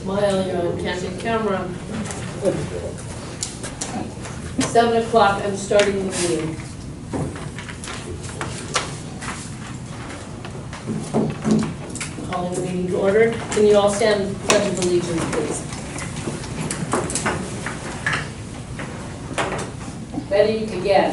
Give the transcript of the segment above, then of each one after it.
Smile, you're on candid camera. 7 o'clock, I'm starting the meeting. Calling the meeting to order. Can you all stand for pledge of allegiance, please? Ready, again.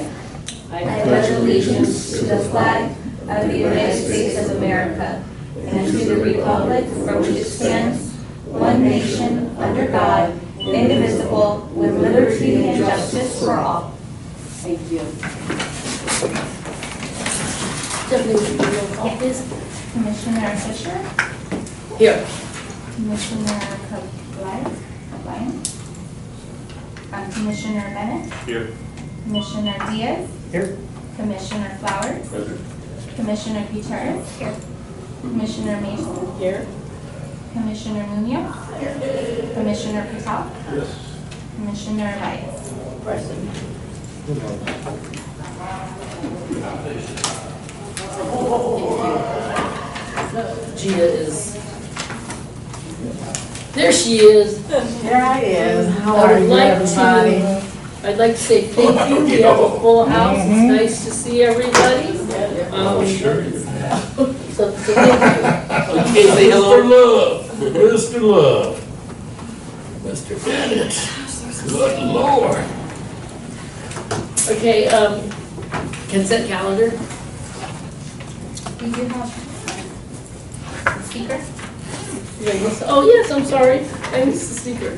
I pledge allegiance to the flag of the United States of America and to the republic for which it stands, one nation, under God, indivisible, with liberty and justice for all. Thank you. Stephanie, would you do roll call, please? Commissioner Fisher, Here. Commissioner Cabline, Commissioner Bennett, Here. Commissioner Diaz, Here. Commissioner Flowers, Present. Commissioner Gutierrez, here. Commissioner Mason, Here. Commissioner Munoz, Commissioner Patel, Yes. Commissioner Bias. Present. Gia is, there she is. There I is. How I are would you, like everybody? I'd like to say thank you. We have a full house. It's nice to see everybody. So thank you. Okay, say hello. Mr. Love. Mr. Love. Mr. Bennett. Good Lord. Okay, consent calendar. Do you have a speaker? Oh, yes, I'm sorry. I missed the speaker.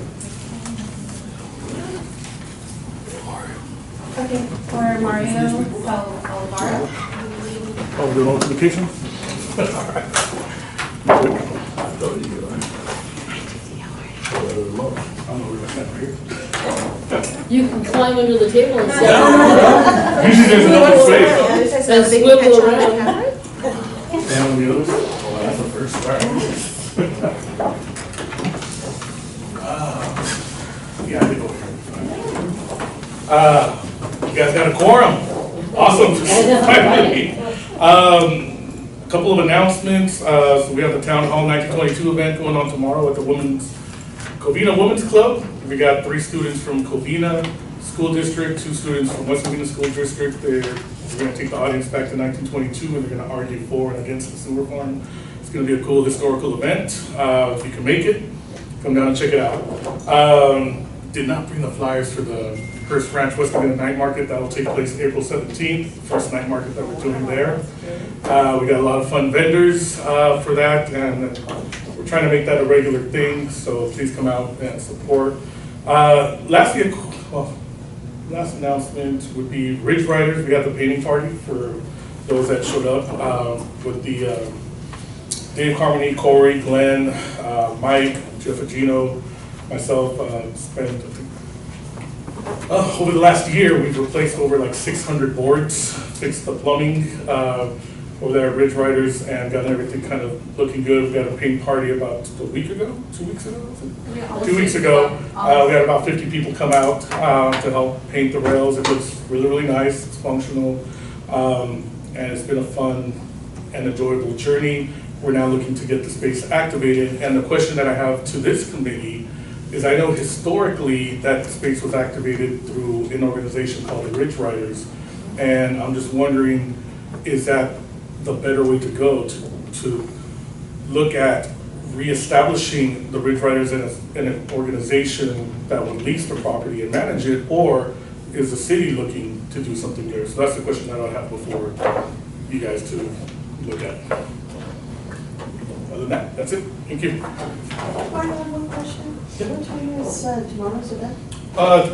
Okay, for Mario Olivaro. Oh, the notification? You can climb under the table and sit Usually there's enough space. and swivel around. And on the others? Oh, that's the first start. Yeah, I did go here. You guys got a quorum. Awesome. Finally. A couple of announcements. So we have the Town Hall 1922 event going on tomorrow at the Covina Women's Club. We got 3 students from Covina School District, 2 students from West Covina School District. We're going to take the audience back to 1922 and they're going to argue for and against the sewer farm. It's going to be a cool historical event. If you can make it, come down and check it out. Did not bring the flyers for the Hearst Ranch West Covina Night Market. That will take place April 17th, first night market that we're doing there. We got a lot of fun vendors for that, and we're trying to make that a regular thing, so please come out and support. Lastly, last announcement would be Ridge Riders. We got the painting party for those that showed up with the Dave, Harmony, Corey, Glenn, Mike, Jeff Agino, myself. Spent over the last year, we've replaced over like 600 boards, fixed the plumbing over there at Ridge Riders, and got everything kind of looking good. We had a paint party about a week ago, 2 weeks ago? 2 weeks ago. We had about 50 people come out to help paint the rails. It looks really, really nice. It's functional, and it's been a fun and enjoyable journey. We're now looking to get the space activated, and the question that I have to this committee is, I know historically that the space was activated through an organization called the Ridge Riders, and I'm just wondering, is that the better way to go to look at reestablishing the Ridge Riders in an organization that would lease the property and manage it, or is the city looking to do something there? So that's the question that I'll have before you guys to look at. Other than that, that's it. Thank you. I have one question. What time is tomorrow's event?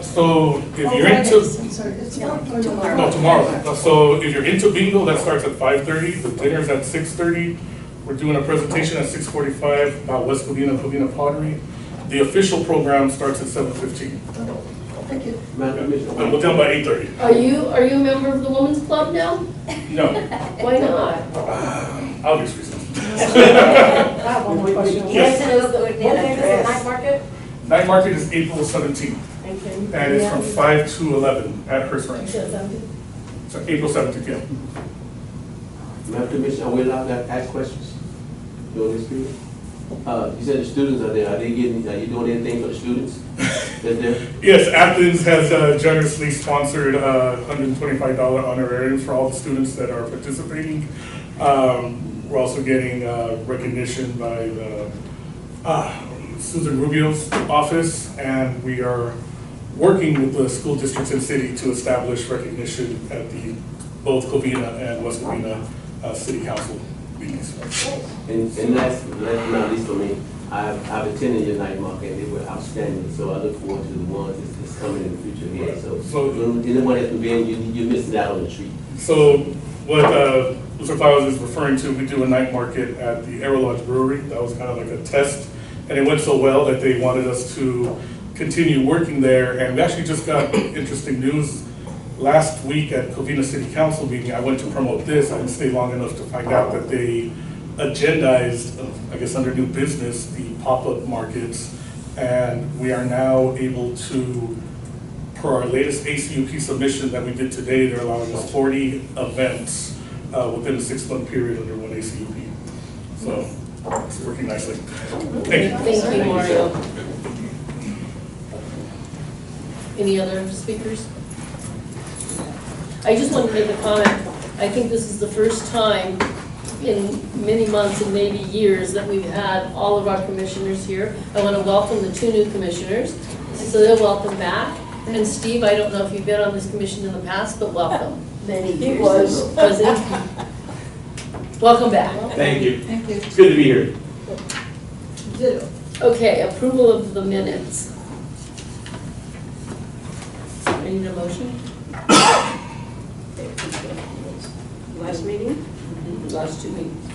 So if you're into, I'm sorry, it's tomorrow. no, tomorrow. So if you're into bingo, that starts at 5:30. The dinner's at 6:30. We're doing a presentation at 6:45 about West Covina, Covina pottery. The official program starts at 7:15. Thank you. And we'll done by 8:30. Are you a member of the Women's Club now? No, Why not? obvious reasons. I have one more question. Yes. What day is the night market? Night market is April 17th, and it's from 5 to 11 at Hearst Ranch. So April 17th, yeah. Madam Commissioner, are we allowed to ask questions during this period? You said the students are there. Are you doing anything for the students that's there? Yes, Athens has generously sponsored $125 honorariums for all the students that are participating. We're also getting recognition by the Susan Rubio's office, and we are working with the school districts and city to establish recognition at the both Covina and West Covina city council meetings. And last but not least for me, I've attended your night market and they were outstanding. So I look forward to the ones that's coming in the future here. So anyone that's been, you're missing out on the treat. So what Mr. Flowers is referring to, we do a night market at the Aero Lodge Brewery. That was kind of like a test, and it went so well that they wanted us to continue working there. And we actually just got interesting news last week at Covina City Council meeting. I went to promote this. I didn't stay long enough to find out that they agendized, I guess under new business, the pop-up markets, and we are now able to, per our latest ACUP submission that we did today, they're allowing us 40 events within a 6-month period under one ACUP. So it's working nicely. Thank you. Thank you, Mario. Any other speakers? I just wanted to make a comment. I think this is the first time in many months and maybe years that we've had all of our commissioners here. I want to welcome the 2 new commissioners. So they're welcome back. And Steve, I don't know if you've been on this commission in the past, but welcome. Many years ago. Was it? Welcome back. Thank you. Thank you. It's good to be here. Okay, approval of the minutes. I need a motion? Last meeting? Last 2 meetings.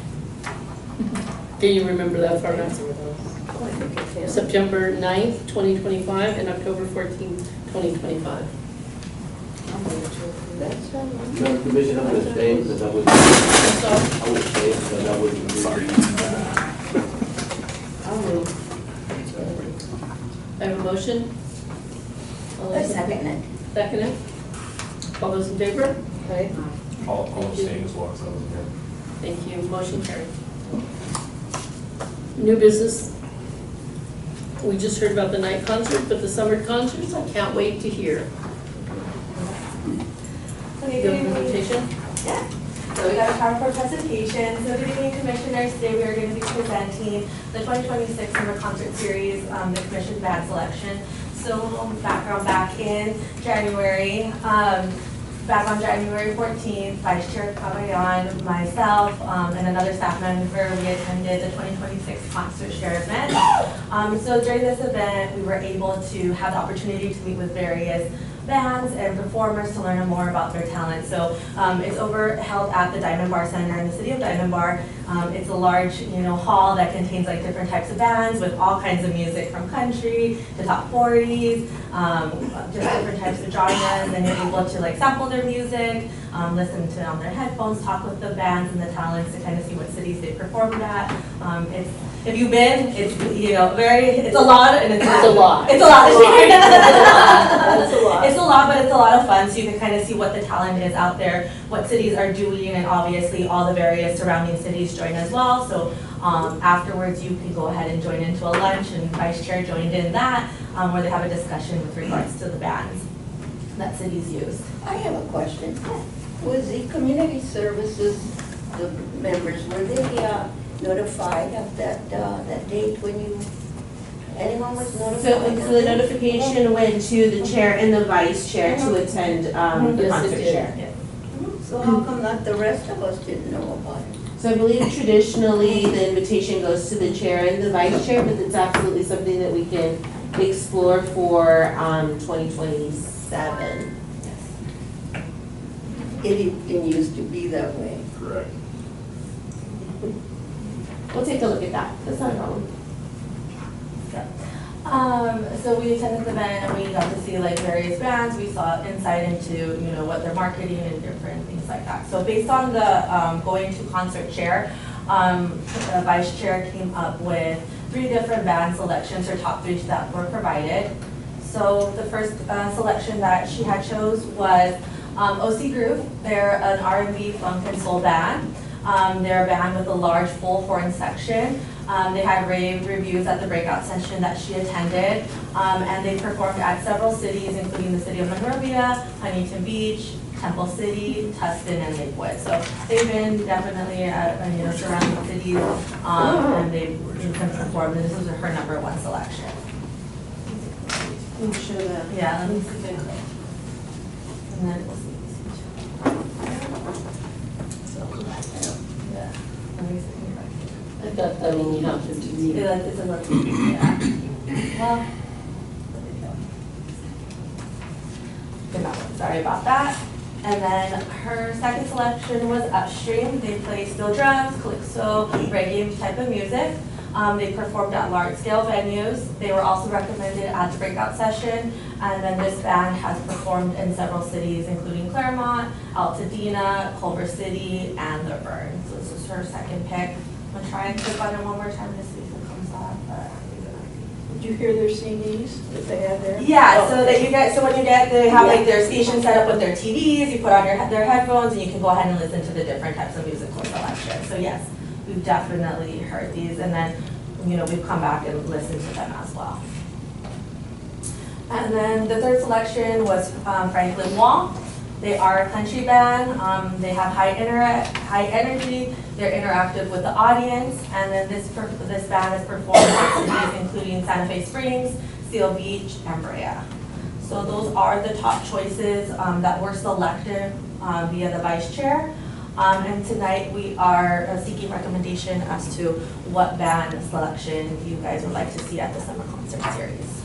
Can you remember that far back? September 9th, 2025, and October 14th, 2025. Member Commission, I'm going to stay because I would stay because I wasn't. Sorry. I'll move. I have a motion? All I those in- second it. Second it? All those in favor? Okay. All abstaining as well, so I wasn't here. Thank you, motion carried. New business. We just heard about the night concert, but the summer concerts, I can't wait to hear. Okay, Your good evening. presentation? Yeah. So we got a PowerPoint presentation. So good evening, commissioners. Today we are going to be presenting the 2026 Summer Concert Series, the commission band selection. So a little background back in January. Back on January 14th, Vice Chair Covina, myself, and another staff member, we attended the 2026 Concert Share event. So during this event, we were able to have the opportunity to meet with various bands and performers to learn more about their talent. So it's held at the Diamond Bar Center in the city of Diamond Bar. It's a large, hall that contains like different types of bands with all kinds of music from country to top 40s, just different types of genres, and you're able to like sample their music, listen to it on their headphones, talk with the bands and the talents to kind of see what cities they performed at. If you've been, it's it's a lot and it's a lot. It's a lot. That's a lot. It's a lot, but it's a lot of fun, so you can kind of see what the talent is out there, what cities are doing, and obviously all the various surrounding cities join as well. So afterwards, you can go ahead and join into a lunch, and Vice Chair joined in that, where they have a discussion with regards to the bands that cities use. I have a question. Was the community services, the members, were they notified of that date when anyone was notified? So the notification went to the chair and the vice chair to attend the Yes, it concert did. share. Yes. So how come not the rest of us didn't know about it? So I believe traditionally the invitation goes to the chair and the vice chair, but it's absolutely something that we can explore for 2027. It didn't used to be that way. Correct. We'll take a look at that. That's not a problem. So we attended the event and we got to see like various bands. We saw insight into what they're marketing and different things like that. So based on the going to concert chair, the vice chair came up with 3 different band selections, or top 3 that were provided. So the first selection that she had chose was OC Groove. They're an R&B funk and soul band. They're a band with a large full horn section. They had rave reviews at the breakout session that she attended, and they performed at several cities, including the city of Monrovia, Huntington Beach, Temple City, Tustin, and Lakewood. So they've been definitely at surrounding cities, and they've performed, and this was her #1 selection. I'm sure that. Yeah, let me see. And then we'll see. So, yeah, let me see. I thought that only happened to me. It's a little, yeah. Well, sorry about that. And then her second selection was Upstream. They play steel drums, calypso, reggae type of music. They performed at large-scale venues. They were also recommended at the breakout session. And then this band has performed in several cities, including Claremont, Altadena, Culver City, and The Burn. So this is her second pick. I'm gonna try and click on it one more time to see if it comes on. But Did you hear their CDs that they had there? yeah, so that you get, so when you get, they have like their station set up with their TVs. You put on their headphones, and you can go ahead and listen to the different types of musical selections. So yes, we've definitely heard these, and then we've come back and listened to them as well. And then the third selection was Franklin Wall. They are a country band. They have high energy. They're interactive with the audience. And then this band has performed in cities including Santa Fe Springs, Seal Beach, and Brea. So those are the top choices that were selected via the vice chair. And tonight we are seeking recommendation as to what band selection you guys would like to see at the summer concert series.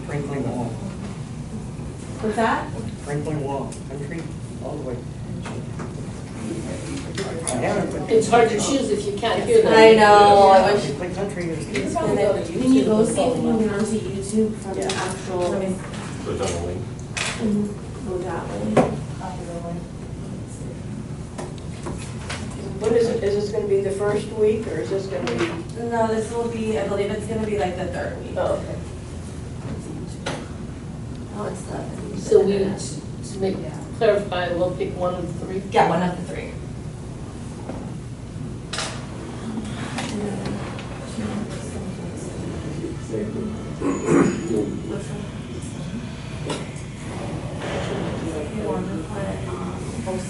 Franklin Wall. What's that? Franklin Wall. Country all the way. It's hard to choose if you can't hear them. I know. I wish. The country is. You can probably go to YouTube. Can you go see if you can get onto YouTube from the actual, Let me Put down a link. go that way? copy the link. When is it, is this gonna be the first week, or is this gonna be? No, this will be, I believe it's gonna be like the third week. Oh, okay. Oh, it's the. So we, to make, clarify, we'll pick one of the three? Yeah, one of the three. You want to put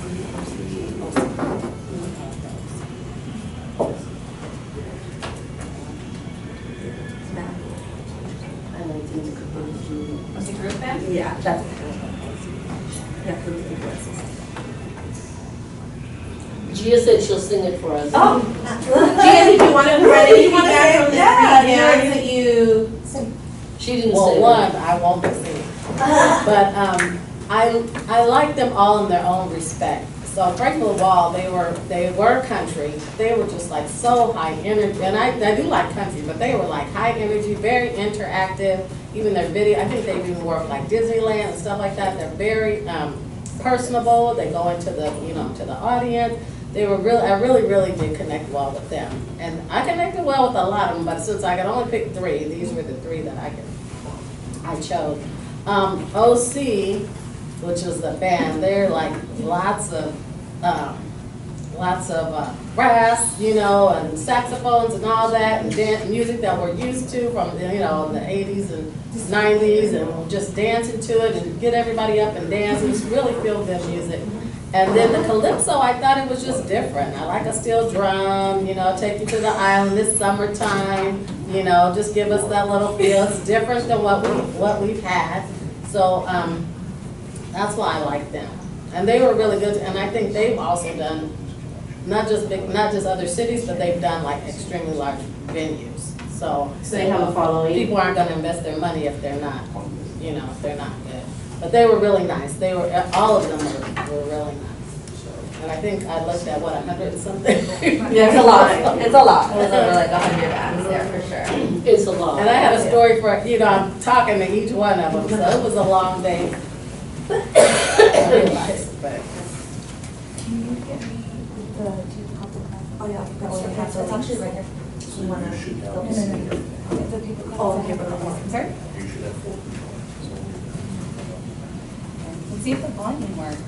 Was it group band? Yeah, that's. Yeah, group band. Gia said she'll sing it for us. Oh, Gia, did you want to provide any feedback from the Yeah. lyrics that you? She didn't Well, say one, that. I won't be singing. But I like them all in their own respect. So Franklin Wall, they were country. They were just like so high energy, and I do like country, but they were like high energy, very interactive. Even their video, I think they even work like Disneyland and stuff like that. They're very personable. They go into the to the audience. They were I really did connect well with them, and I connected well with a lot of them. But since I could only pick three, these were the three that I chose. OC, which was the band, they're like lots of brass, and saxophones and all that, and dance music that we're used to from the 80s and 90s, and just dancing to it and get everybody up and dance. It was really feel good music. And then the calypso, I thought it was just different. I like a steel drum, take you to the island this summertime, just give us that little feel. It's different than what we've had. So that's why I like them. And they were really good, and I think they've also done not just other cities, but they've done like extremely large venues. So they have a following. People aren't gonna invest their money if they're not, if they're not good. But they were really nice. All of them were really nice. And I think I looked at 100 and something. Yeah, it's a lot. It's a lot. There's over like 100 bands there for sure. It's a lot. And I had a story for, I'm talking to each one of them, so it was a long day. I realized, but. Oh yeah, it's actually right here. You wanna? Oh, okay, but sorry. You should have 4. Let's see if the volume works.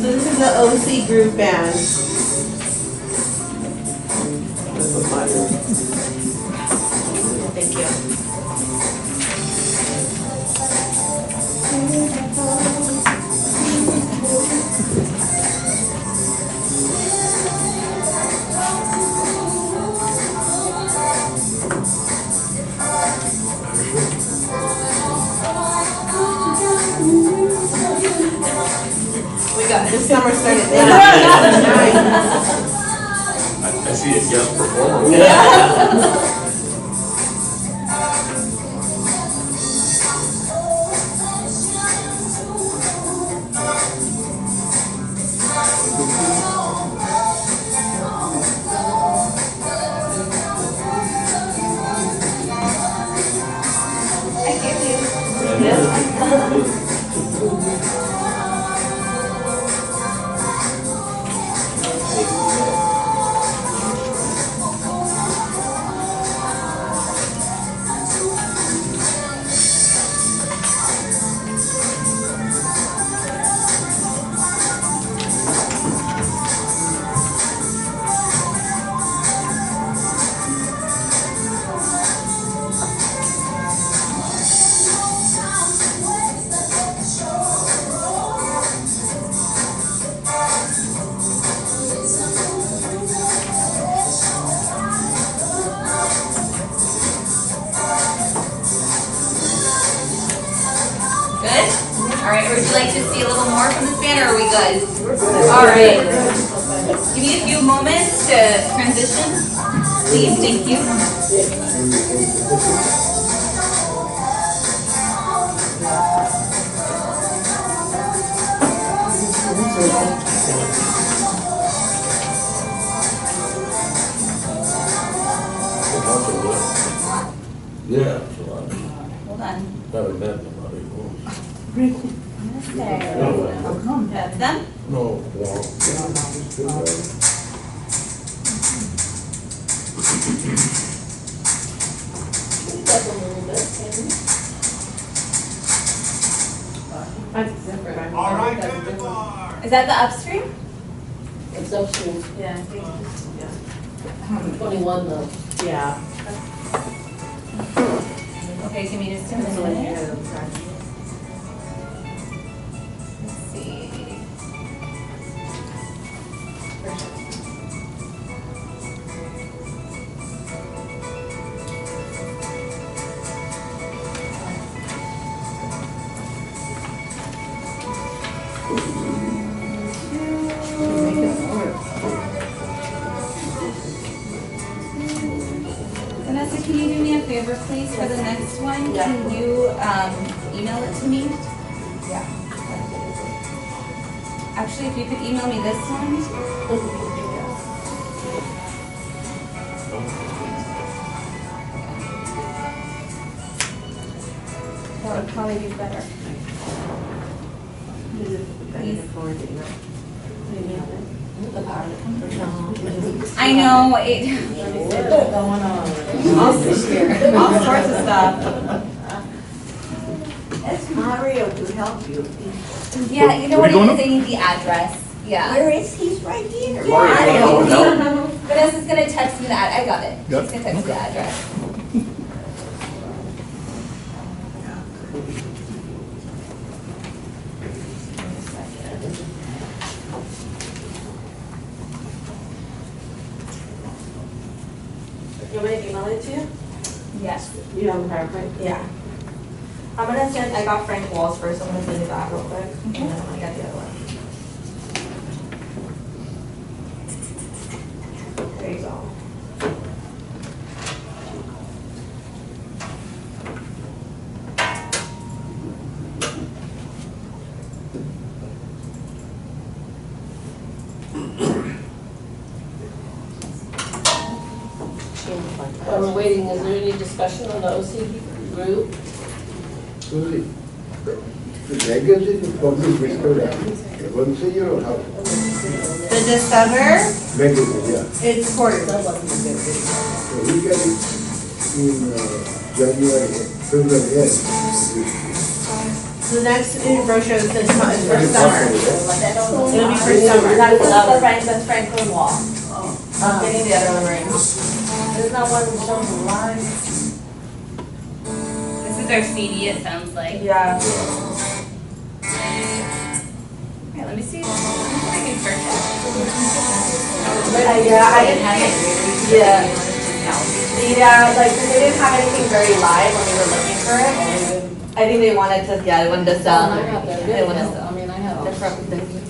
So this is the OC group band. summer started. I see a guest performer. Good? All right, would you like to see a little more from this band, or are we good? All right. Give me a few moments to transition. Please, thank you. Yeah, so Hold on. I haven't met nobody. That's them? No, well. That's a little bit, maybe. That's different. Is that the upstream? It's upstream, Yeah. 21 though. Yeah. Okay, give me just a minute. Let's see. Vanessa, can you do me a favor, please, for the next one? Yeah. Can you email it to me? Yeah. Actually, if you could email me this one. That would probably be better. I know, it. Going on. All sorts of stuff. That's Mario to help you. Yeah, you know what it is, I need the address. Yeah. Where is he? Right here. Vanessa's gonna text me that, I got it. She's gonna text me the address. You want me to email it to you? Yes. You have a PowerPoint? Yeah. I'm gonna send, I got Frank Walls first, I'm gonna send you that real quick, and then I got the other one. There you go. While we're waiting, is there any discussion on the OC group? Susie, the legacy is public restaurant. Once a year or how? The Discover, Legacy, yeah. it's quarterly. So we get it in January, February, yes. The next brochure says it's for summer. It'll be for summer. That's Franklin Wall. I'm getting the other one right now. There's not one that shows the line. This is our CD, it sounds like. Yeah. Here, let me see. Let me see if I can search Yeah, I didn't have it. Yeah. Yeah, like, they didn't have anything very live when we were looking for it. I think they wanted to, yeah, they wanted to sell. I have that They wanted to written, sell. I mean, I have different things.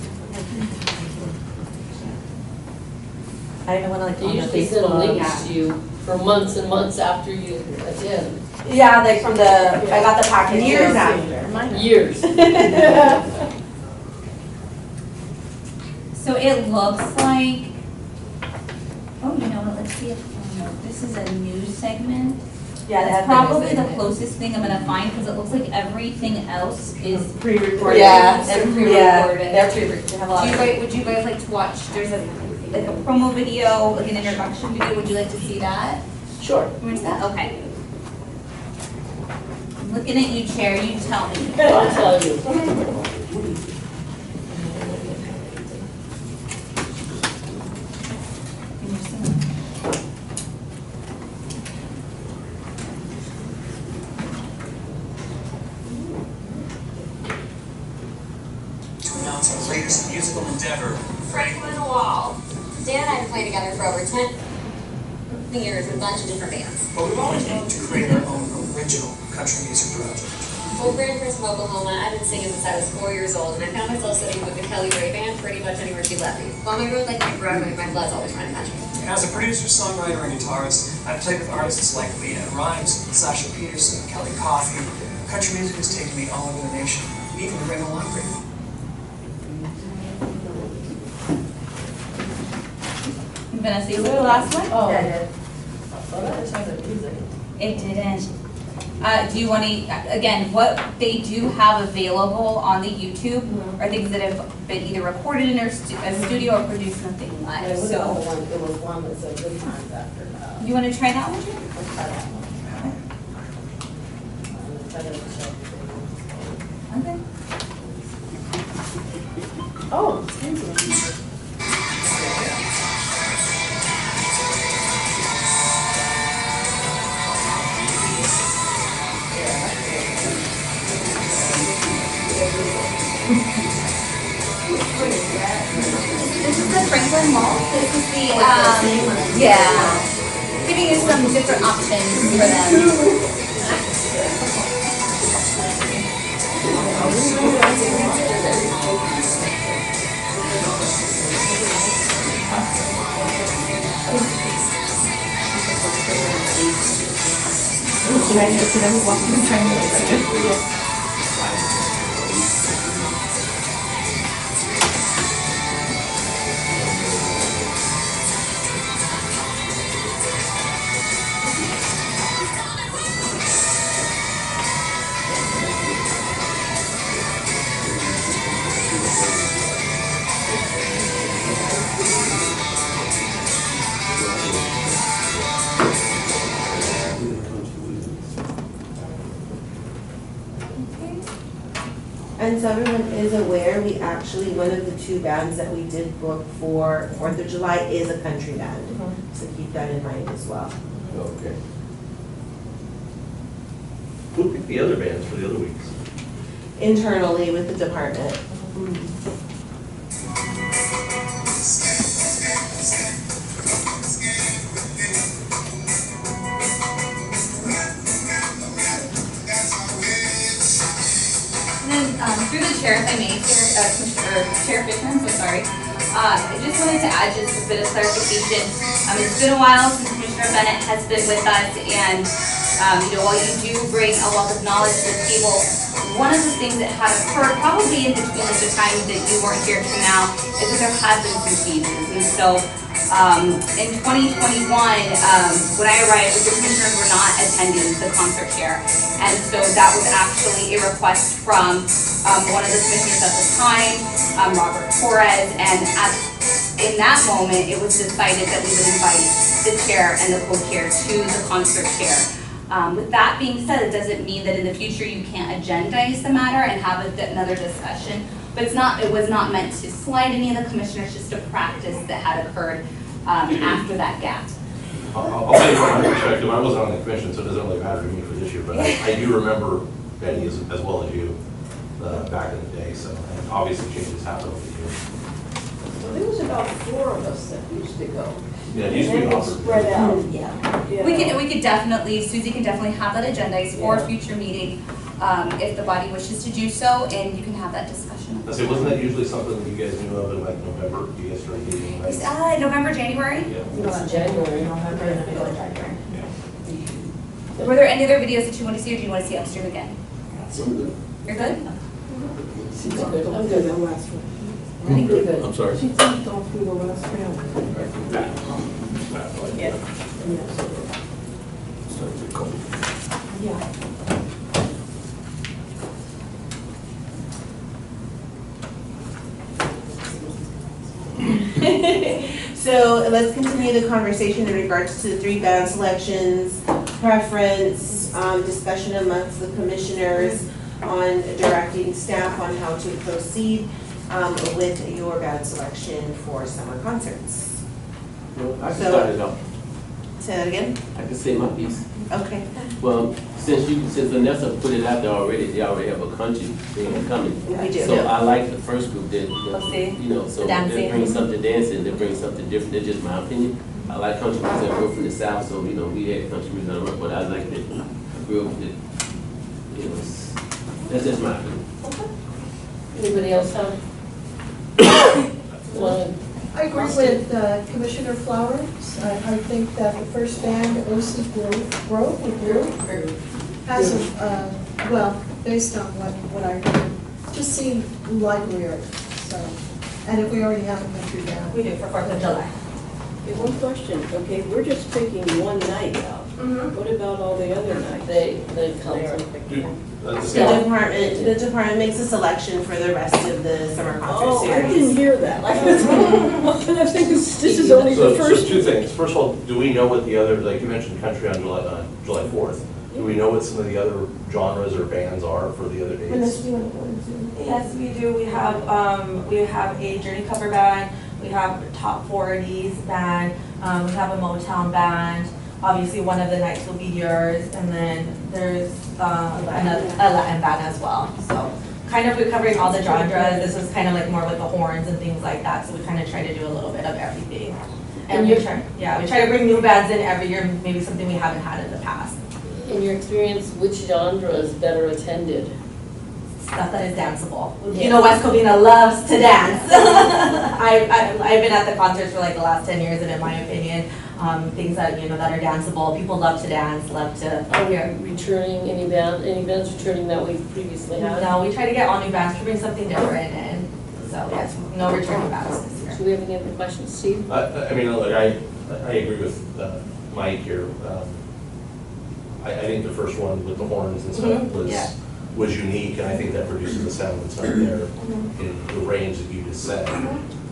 I didn't want to like They on the usually send Facebook. links to you for months and months after you attend. Yeah, like from the, I got the packet years Years after. Years. So it looks like, oh, you know what, let's see if, this is a news segment. Yeah, they That's have the probably news the segment. closest thing I'm gonna find, because it looks like everything else is Pre-recorded. Yeah, they're and pre-recorded. they're pre-recorded. They have a lot of. Would you guys like to watch, there's a, like a promo video, like an introduction video, would you like to see that? Sure. Where's that? Okay. I'm looking at you, Chair, you tell me. I'll tell you. Announce our latest musical endeavor. Franklin Wall. Dan and I have played together for over 10 years with a bunch of different bands. But we've always wanted to create our own original country music project. Well, grandparents from Oklahoma, I've been singing since I was 4 years old, and I found myself sitting with the Kelly Ray Band pretty much anywhere she left me. On my road like my Broadway, my blood's always running country. As a producer, songwriter, and guitarist, I've played with artists like Leanne Rimes, Sasha Peterson, Kelly Coffey. Country music has taken me all over the nation, even to Raymond Library. Vanessa, you were the last one? Oh. Yeah, I did. Oh, that just has a music. It didn't. Do you want to, again, what they do have available on the YouTube are things that have been either recorded in a studio or produced nothing Yeah, live, it was so. it was one that said good times after. You want to try that one, Jen? Let's try that one. Okay. Oh, excuse me. This is the Franklin Mall. This is the, yeah, giving you some different options for them. Should I just sit down and walk through the train? And so everyone is aware, we actually, one of the two bands that we did book for 4th of July is a country band. So keep that in mind as well. Okay. Who picked the other bands for the other weeks? Internally with the department. And then through the chair, if I may, Chair Fisher, I'm so sorry. I just wanted to add just a bit of clarification. It's been a while since Commissioner Bennett has been with us, and while you do bring a wealth of knowledge to the table, one of the things that has occurred probably in between like the time that you weren't here to now is that there has been some changes. And so in 2021, when I arrived, the commissioners were not attending the concert chair. And so that was actually a request from one of the commissioners at the time, Robert Torres, and in that moment, it was decided that we would invite the chair and the co-chair to the concert chair. With that being said, it doesn't mean that in the future you can't agendize the matter and have another discussion. But it was not meant to slight any of the commissioners, just a practice that had occurred after that gap. I'll tell you from my perspective, I wasn't on the commission, so it doesn't really matter to me for this year, but I do remember Betty as well as you back in the day, so and obviously changes happen over the years. Well, there was about 4 of us that used to go. Yeah, it used to be And it offered. spread out, yeah. We could definitely, Susie can definitely have that agendized for a future meeting if the body wishes to do so, and you can have that discussion. I say, wasn't that usually something that you guys knew of in like November? You guys started getting like? November, January? Yeah. It's January. November, and then we go to January. Yeah. Were there any other videos that you want to see, or do you want to see upstream again? You're good? She jumped off through the last one. Thank you. I'm sorry. She jumped off through the last round. Yes. Starts to cold. Yeah. So let's continue the conversation in regards to the 3 band selections, preference, discussion amongst the commissioners on directing staff on how to proceed with your band selection for summer concerts. Well, I can So- start it off. Say that again? I can say my piece. Okay. Well, since Vanessa put it out there already, they already have a country thing coming. We do. So I like the first group that, see. you know, so The they dancing. bring something dancing, they bring something different, that's just my opinion. I like country music, I grew up from the South, so, you know, we had country music on the road, but I like that, I grew up with it, you know, that's just my opinion. Anybody else have? One. I agree with Commissioner Flowers. I think that the first band, OC Grove, has a, well, based on what I heard, just seemed livelier, so. And if we already have a country band. We do for 4th of July. Okay, one question, okay, we're just picking one night out. What about all the other nights? The council. The department makes a selection for the rest of the summer concert Oh, I didn't series. hear that. I think this is only the So first. 2 things. First of all, do we know what the other, like you mentioned country on July 4th. Do we know what some of the other genres or bands are for the other Vanessa, dates? do you want to go into? Yes, we do. We have a Journey cover band. We have a top 40s band. We have a Motown band. Obviously, one of the nights will be yours, and then there's a Latin band as well. So kind of we're covering all the genres. This is kind of like more with the horns and things like that. So we kind of try to do a little bit of everything. And we try to bring new bands in every year, maybe something we haven't had in the past. In your experience, which genre is better attended? Stuff that is danceable. You know, West Covina loves to dance. I've been at the concerts for like the last 10 years, and in my opinion, things that, you know, that are danceable, people love to dance, love to Are we hear. returning any bands returning that we've previously had? No, we try to get all new bands to bring something different, and so yes, no returning bands this year. Do we have any other questions, Steve? I mean, look, I agree with Mike here. I think the first one with the horns and stuff was unique, and I think that produces a sound that's not there in the range that you just said.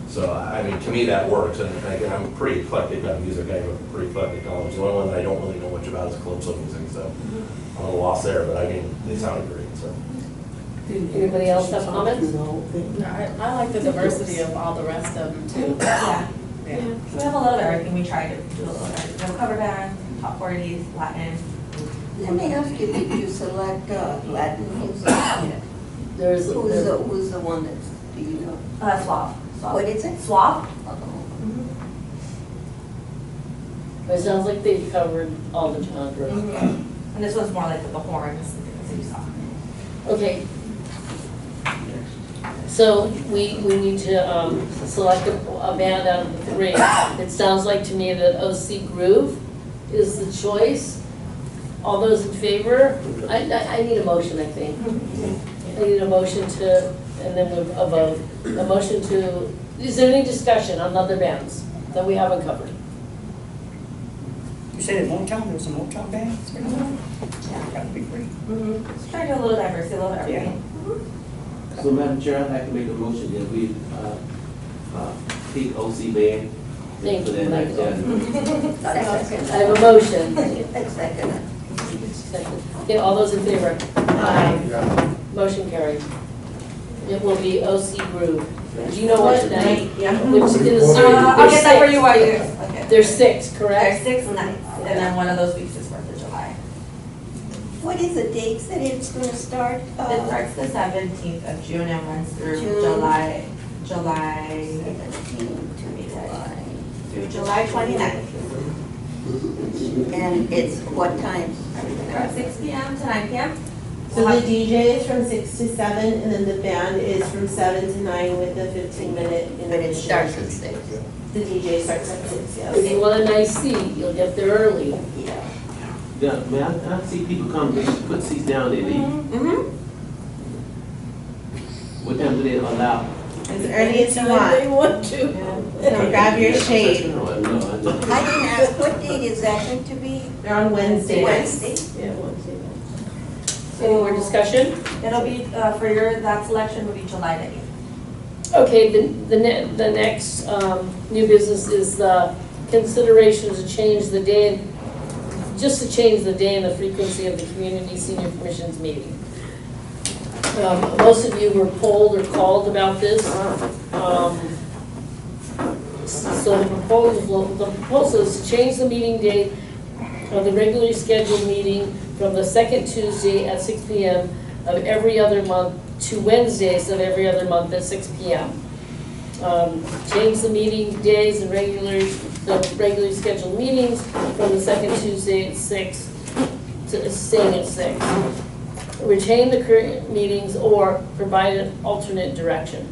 So, I mean, to me, that works, and again, I'm pretty eclectic on music, I have a pretty eclectic knowledge. The only one that I don't really know much about is calypso music, so I'm a little lost there, but I mean, they sounded great, so. Anybody else have comments? No, I like the diversity of all the rest of them too. Yeah. Yeah. So we have a little of everything. We try to do a little of everything. We have a cover band, top 40s, Latin. Let me ask you, did you select Latin music? There's Who's the one that's, do you know? Swap. What is it? Swap. It sounds like they've covered all the genres. And this one's more like with the horns and things that you saw. Okay. So we need to select a band out of the 3. It sounds like to me that OC Groove is the choice. All those in favor? I need a motion, I think. I need a motion to, and then a vote. A motion to, is there any discussion on other bands that we haven't covered? You say that Motown, there's some Motown bands? Yeah. That would be great. Just try to do a little diversity, a little of everything. So, Madam Chair, I'd like to make a motion that we pick OC band Thank for you, that night. Michael. Second. I have a motion. Second. Okay, all those in favor? Aye. Motion carried. It will be OC Groove. Do you know what night? Yeah. Which is, I'll get that for you while you're, okay. There's 6, There's correct? 6 nights, and then one of those weeks is 4th of July. What is the dates that it's gonna start? It starts the 17th of June and runs through June. July 17 to July. through July 29th. And it's what time? From 6 p.m. to 9 p.m. So the DJ is from 6 to 7, and then the band is from 7 to 9 with the 15-minute But it starts at 6. The DJ starts at 6, yes. If you want a nice seat, you'll get there early. Yeah. Yeah, man, I see people come, they put seats down, they leave. Mm-hmm. What time do they allow? As early as you They want. want to. So grab your shade. No, I know. I didn't ask, what date is that going to be? They're on Wednesday. Wednesday? Yeah, once you know. Any more discussion? It'll be, for that selection will be July the 8th. Okay, the next new business is the consideration to change the day, just to change the day and the frequency of the Community Senior Commission's meeting. Most of you were polled or called about this. So the proposal is to change the meeting date of the regularly scheduled meeting from the second Tuesday at 6 p.m. of every other month to Wednesdays of every other month at 6 p.m. Change the meeting days and the regularly scheduled meetings from the second Tuesday at 6 to staying at 6. Retain the current meetings or provide an alternate direction.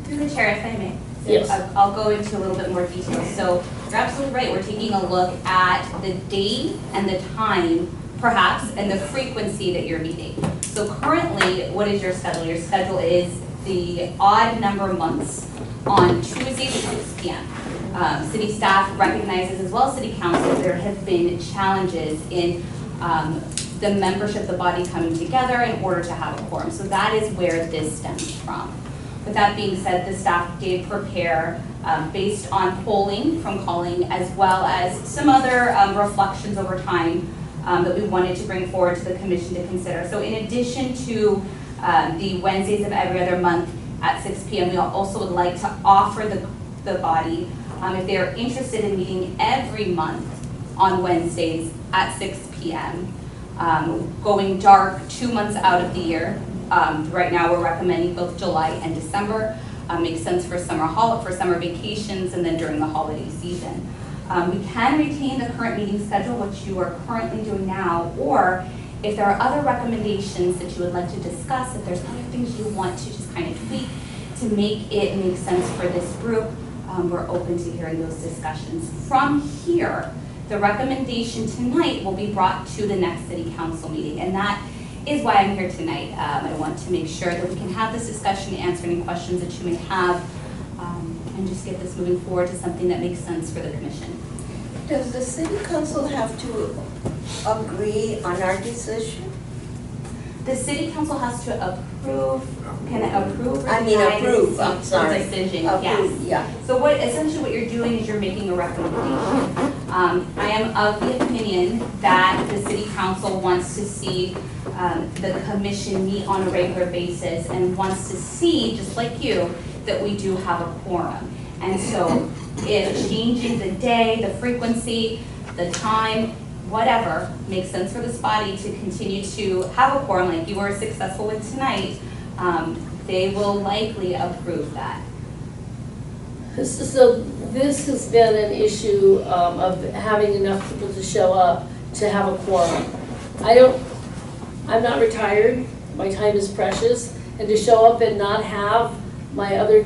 Through the chair, if I may. So Yes. I'll go into a little bit more detail. So you're absolutely right. We're taking a look at the date and the time, perhaps, and the frequency that you're meeting. So currently, what is your schedule? Your schedule is the odd number of months on Tuesdays at 6 p.m. City staff recognizes, as well as city council, there have been challenges in the membership, the body coming together in order to have a quorum. So that is where this stems from. With that being said, the staff did prepare, based on polling from calling, as well as some other reflections over time that we wanted to bring forward to the commission to consider. So in addition to the Wednesdays of every other month at 6 p.m., we also would like to offer the body, if they are interested in meeting every month on Wednesdays at 6 p.m., going dark 2 months out of the year. Right now, we're recommending both July and December. Makes sense for summer vacations and then during the holiday season. We can retain the current meeting schedule, which you are currently doing now, or if there are other recommendations that you would like to discuss, if there's other things you want to just kind of tweak to make it make sense for this group, we're open to hearing those discussions. From here, the recommendation tonight will be brought to the next city council meeting, and that is why I'm here tonight. I want to make sure that we can have this discussion, answer any questions that you may have, and just get this moving forward to something that makes sense for the commission. Does the city council have to agree on our decision? The city council has to approve, can it approve or I mean, deny approve, the I'm sorry. decision? Approve, Yes. yeah. So essentially what you're doing is you're making a recommendation. I am of the opinion that the city council wants to see the commission meet on a regular basis and wants to see, just like you, that we do have a quorum. And so if changing the day, the frequency, the time, whatever makes sense for this body to continue to have a quorum like you were successful with tonight, they will likely approve that. So this has been an issue of having enough people to show up to have a quorum. I'm not retired, my time is precious, and to show up and not have my other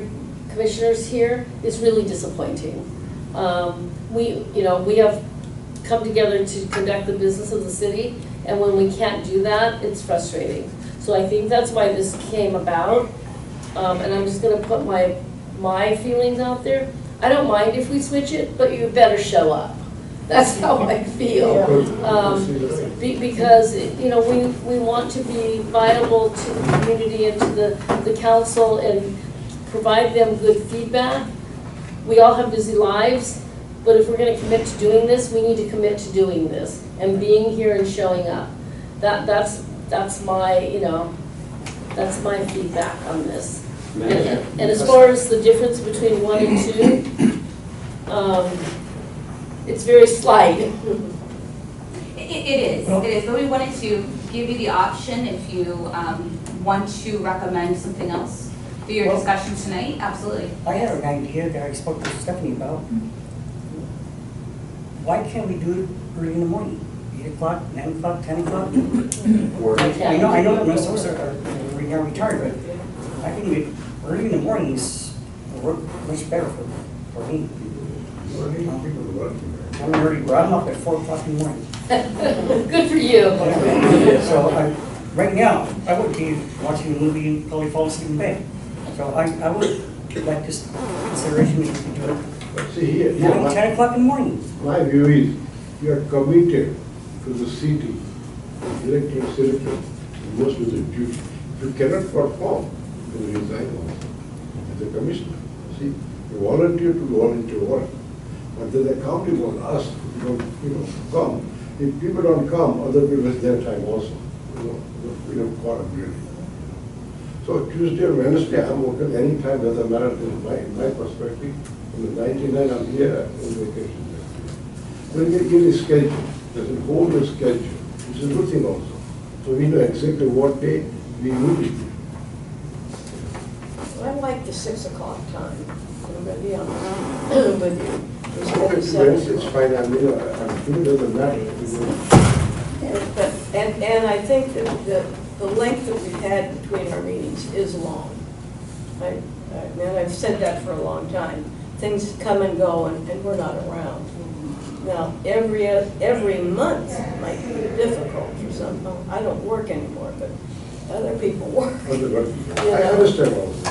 commissioners here is really disappointing. We have come together to conduct the business of the city, and when we can't do that, it's frustrating. So I think that's why this came about, and I'm just gonna put my feelings out there. I don't mind if we switch it, but you better show up. That's how I feel. Because, we want to be viable to the community and to the council and provide them good feedback. We all have busy lives, but if we're gonna commit to doing this, we need to commit to doing this and being here and showing up. That's my, that's my feedback on this. And as far as the difference between 1 and 2, it's very slight. It is, but we wanted to give you the option if you want to recommend something else for your discussion tonight, absolutely. I had an idea that I spoke to Stephanie about. Why can't we do it early in the morning? 8 o'clock, 9 o'clock, 10 o'clock. Or- I know that most of us are retired, but I think that early in the mornings work much better for me. I'm up at 4 o'clock in the morning. Good for you. So right now, I would be watching a movie and probably fall asleep in bed. So I would like this consideration if you could do it. See here, 10 o'clock in the morning. my view is, you are committed to the city, elected citizen, you must do the duty. If you cannot perform, you resign also as a commissioner. See, you volunteer to volunteer work, but then the county will ask, come. If people don't come, other people waste their time also. We have quorum really. So Tuesday or Wednesday, I'm open anytime, doesn't matter, in my perspective. In the 99, I'm here on vacation. When we give a schedule, there's a whole new schedule, which is a good thing also. So we know exactly what day we need it. I like the 6 o'clock time. I'm going to be honest with you. Wednesday, it's fine, I mean, I'm sure it doesn't matter. And I think that the length that we've had between our meetings is long. And I've said that for a long time. Things come and go and we're not around. Now, every month might be difficult for some. I don't work anymore, but other people work. I understand also.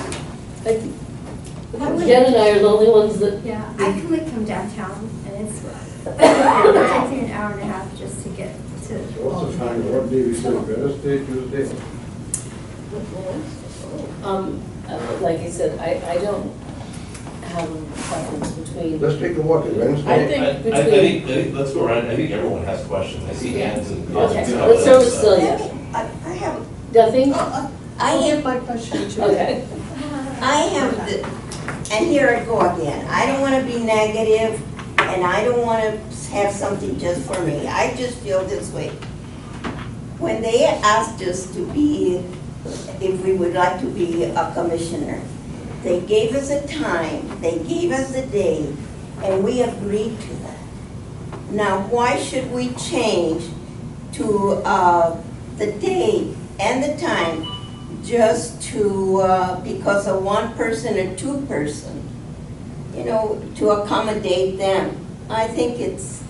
Jen and I are the only ones that. Yeah, I can like come downtown and it's, it takes me an hour and a half just to get to. What's the time, what day we say, Wednesday, Tuesday? Like I said, I don't have a preference between. Let's take a walk, Wednesday. I think I think, let's go around, I think everyone has questions, I see hands and. Okay, let's start with Celia. I have, Nothing? I I'll have give my question to you. Okay. I have, and here I go again, I don't want to be negative, and I don't want to have something just for me. I just feel this way. When they asked us to be, if we would like to be a commissioner, they gave us a time, they gave us a day, and we agreed to that. Now, why should we change to the day and the time just to, because of one person or two person, to accommodate them? I think it's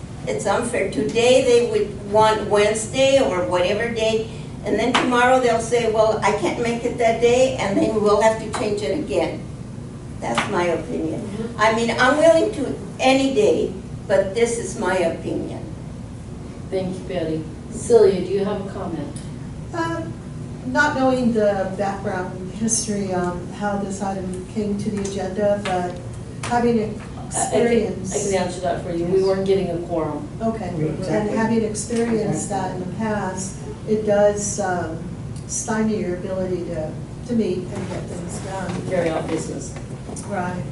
unfair. Today they would want Wednesday or whatever day, and then tomorrow they'll say, well, I can't make it that day, and then we'll have to change it again. That's my opinion. I mean, I'm willing to any day, but this is my opinion. Thank you, Betty. Celia, do you have a comment? Not knowing the background history on how this item came to the agenda, but having experience. I can answer that for you. We weren't getting a quorum. Okay, and having experienced that in the past, it does stymie your ability to meet and get things done. Carry out business. Right.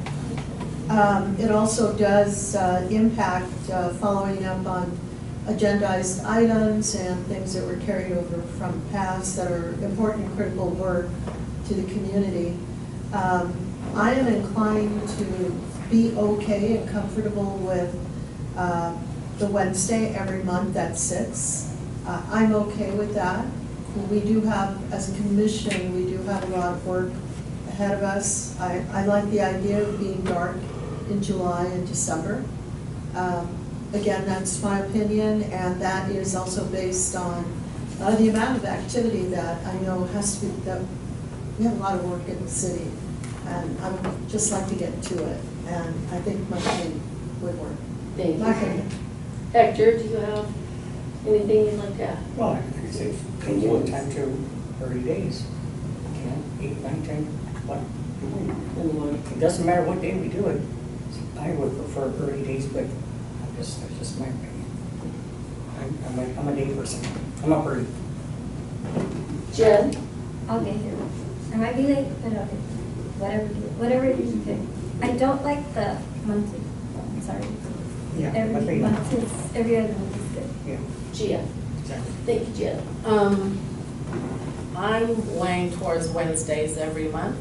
It also does impact following up on agendized items and things that were carried over from past that are important, critical work to the community. I am inclined to be okay and comfortable with the Wednesday every month at 6. I'm okay with that. We do have, as a commission, we do have a lot of work ahead of us. I like the idea of being dark in July and December. Again, that's my opinion, and that is also based on the amount of activity that I know has to be, that we have a lot of work in the city, and I would just like to get to it, and I think my team would work. Thank My you. opinion. Hector, do you have anything you'd like to add? Well, I could say, come one time to 30 days. 8, 9, 10, what? In the morning. It doesn't matter what day we do it. I would prefer early days, but that's just my opinion. I'm a day person. I'm up early. Jen? I'll get here. I might be late, but I'll get here. Whatever it is you pick. I don't like the monthly. I'm sorry. Yeah, Every month is, every other month is good. Yeah. Gia? Exactly. Thank you, Jen. I'm weighing towards Wednesdays every month.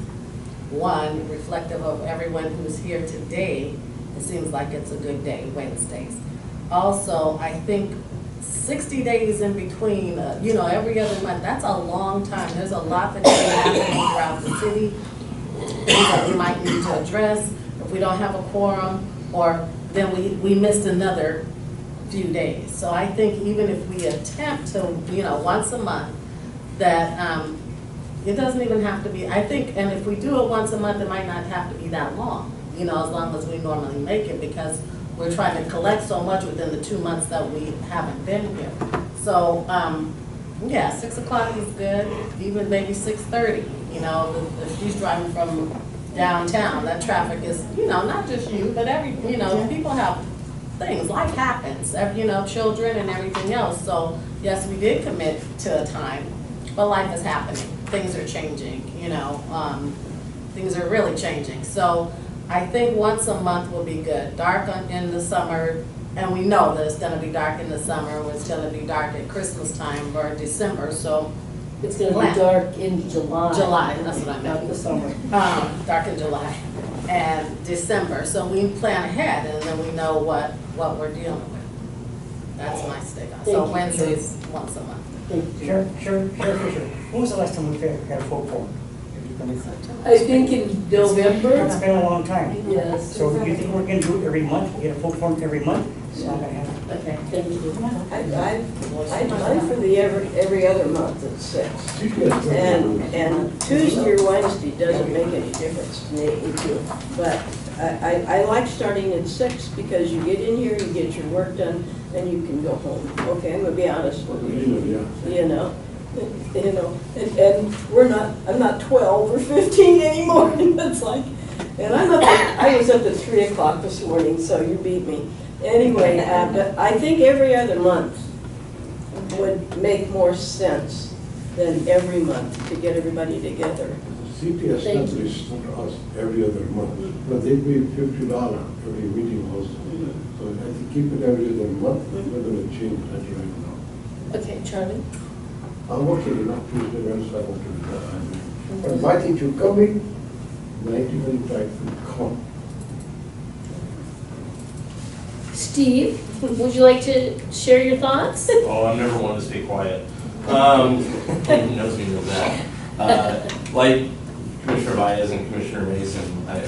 One, reflective of everyone who's here today, it seems like it's a good day, Wednesdays. Also, I think 60 days in between, every other month, that's a long time. There's a lot that can happen throughout the city, things that we might need to address. If we don't have a quorum, or then we missed another few days. So I think even if we attempt to, once a month, that it doesn't even have to be, I think, and if we do it once a month, it might not have to be that long, as long as we normally make it, because we're trying to collect so much within the 2 months that we haven't been here. So, 6 o'clock is good, even maybe 6:30, if she's driving from downtown, that traffic is, not just you, but people have things, life happens, children and everything else. So, yes, we did commit to a time, but life is happening, things are changing, things are really changing. So, I think once a month will be good. Dark in the summer, and we know that it's gonna be dark in the summer, it's gonna be dark at Christmas time or December, so. It's gonna be dark in July. July, that's what I meant. Not the summer. Dark in July and December, so we plan ahead and then we know what we're dealing with. That's my stick on. So Wednesdays, once a month. Sure, Fisher, when was the last time we had a full quorum? I think in November. It's been a long time. Yes. So you think we're gonna do it every month, get a full quorum every month? It's not gonna happen. Okay, thank you. I'm for the every other month at 6. And Tuesday or Wednesday doesn't make any difference to me. But I like starting at 6 because you get in here, you get your work done, and you can go home. Okay, I'm gonna be honest with you. And I'm not 12 or 15 anymore. It's like, and I was up at 3 o'clock this morning, so you beat me. Anyway, but I think every other month would make more sense than every month to get everybody together. The city established for us every other month, but they pay $50 every meeting also. So I think keep it every other month, we're gonna change that right now. Okay, Charlie? I'm okay, Tuesday, Wednesday, I'm okay with that. But I think you come in, 90 try to come. Steve, would you like to share your thoughts? Oh, I'm never one to stay quiet. Who knows me knows that. Like Commissioner Baez and Commissioner Mason, I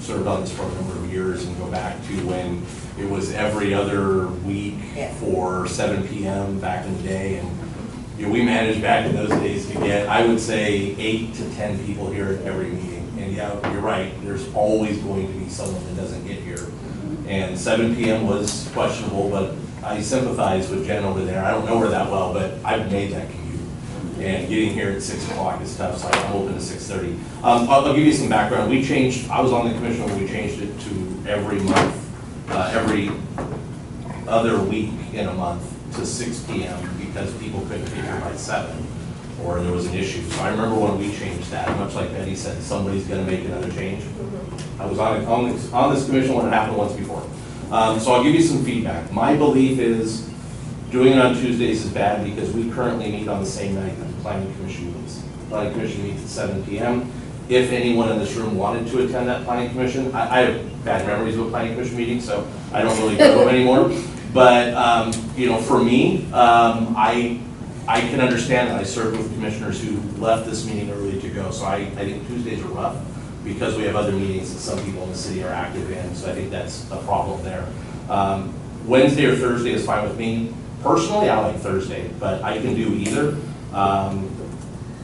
served on this for a number of years and go back to when it was every other week for 7 p.m. back in the day. And we managed back in those days to get, I would say, 8 to 10 people here at every meeting. And yeah, you're right, there's always going to be someone that doesn't get here. And 7 p.m. was questionable, but I sympathize with Jen over there. I don't know her that well, but I've made that commute. And getting here at 6 o'clock is tough, so I'm open to 6:30. I'll give you some background. I was on the commission when we changed it to every month, every other week in a month to 6 p.m. because people couldn't be here by 7 or there was an issue. So I remember when we changed that, much like Betty said, somebody's gonna make another change. I was on this commission when it happened once before. So I'll give you some feedback. My belief is doing it on Tuesdays is bad because we currently meet on the same night that the Planning Commission meets. The Planning Commission meets at 7 p.m. If anyone in this room wanted to attend that Planning Commission, I have bad memories of a Planning Commission meeting, so I don't really go to them anymore. But, for me, I can understand that. I served with commissioners who left this meeting early to go, so I think Tuesdays are rough because we have other meetings that some people in the city are active in, so I think that's a problem there. Wednesday or Thursday is fine with me. Personally, I like Thursday, but I can do either.